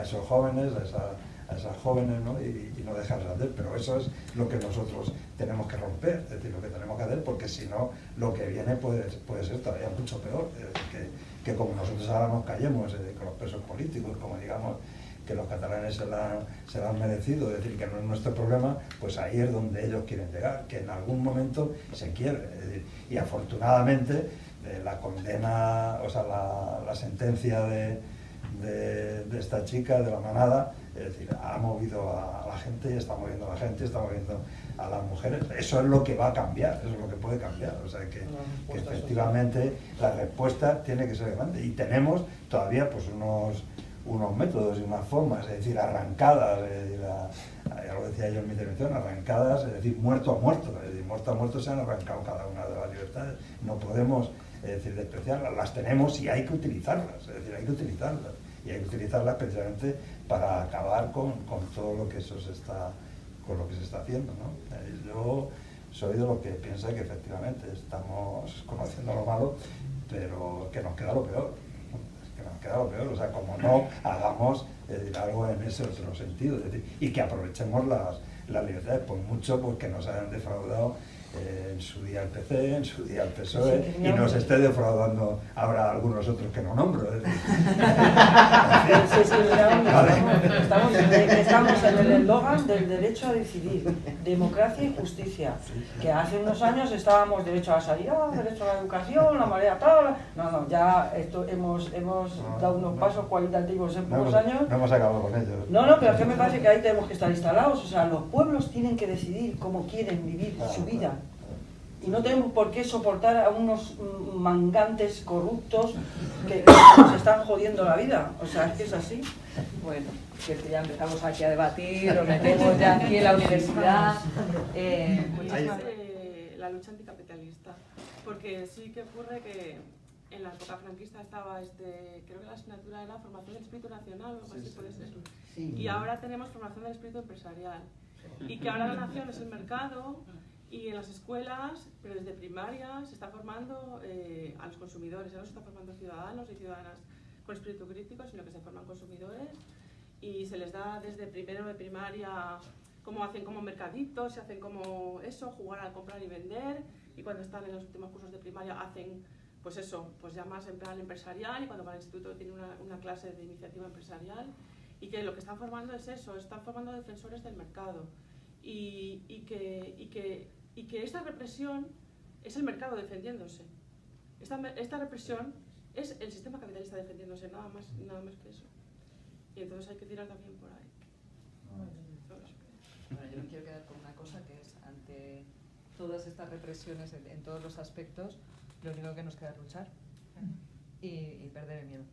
esos jóvenes, a esas jóvenes, ¿no? Y no dejarlas hacer, pero eso es lo que nosotros tenemos que romper, es decir, lo que tenemos que hacer, porque si no, lo que viene puede ser todavía mucho peor, es decir, que como nosotros ahora nos callemos con los presos políticos, como digamos que los catalanes se la han merecido, es decir, que no es nuestro problema, pues ahí es donde ellos quieren llegar, que en algún momento se quiebre, es decir, y afortunadamente la condena, o sea, la sentencia de esta chica, de la manada, es decir, ha movido a la gente y está moviendo a la gente, está moviendo a las mujeres. Eso es lo que va a cambiar, eso es lo que puede cambiar. O sea, que efectivamente la respuesta tiene que ser grande. Y tenemos todavía pues unos métodos y unas formas, es decir, arrancadas, es decir, ya lo decía yo en mi intervención, arrancadas, es decir, muerto a muerto. Es decir, muerto a muerto se han arrancado cada una de las libertades. No podemos, es decir, despreciarlas. Las tenemos y hay que utilizarlas, es decir, hay que utilizarlas. Y hay que utilizarlas precisamente para acabar con todo lo que se está haciendo, ¿no? Yo soy de los que piensa que efectivamente estamos conociendo lo malo, pero que nos queda lo peor, ¿no? Que nos queda lo peor, o sea, como no hagamos algo en ese otro sentido, es decir, y que aprovechemos las libertades, por mucho porque nos hayan defraudado en su día el PC, en su día el PSOE, Sí, y nos esté defraudando ahora algunos otros que no nombro. Estamos en el eslogan del derecho a decidir, democracia y justicia, que hace unos años estábamos derecho a la sanidad, derecho a la educación, la marea tal, no, ya hemos dado unos pasos cualitativos en pocos años. No hemos acabado con ellos. No, pero es que me parece que ahí tenemos que estar instalados, o sea, los pueblos tienen que decidir cómo quieren vivir su vida. Y no tenemos por qué soportar a unos mangantes corruptos que nos están jodiendo la vida. O sea, es que es así. Bueno, que ya empezamos aquí a debatir, nos metemos ya aquí en la universidad. La lucha anticapitalista, porque sí que ocurre que en la época franquista estaba creo que la asignatura era formación del espíritu nacional o algo así puede ser. Sí. Y ahora tenemos formación del espíritu empresarial. Y que ahora la nación es el mercado y en las escuelas, pero desde primaria, se está formando a los consumidores, ya no se está formando ciudadanos y ciudadanas con espíritu crítico, sino que se forman consumidores y se les da desde primero de primaria cómo hacen como mercaditos, se hacen como eso, jugar a comprar y vender, y cuando están en los últimos cursos de primaria hacen pues eso, pues ya más en plan empresarial, y cuando van al instituto tienen una clase de iniciativa empresarial, y que lo que están formando es eso, están formando defensores del mercado, y que esta represión es el mercado defendiéndose, esta represión es el sistema capitalista defendiéndose, nada más que eso, y entonces hay que tirar también por ahí. Bueno, yo me quiero quedar con una cosa, que es ante todas estas represiones en todos los aspectos, lo único que nos queda es luchar y perder el miedo.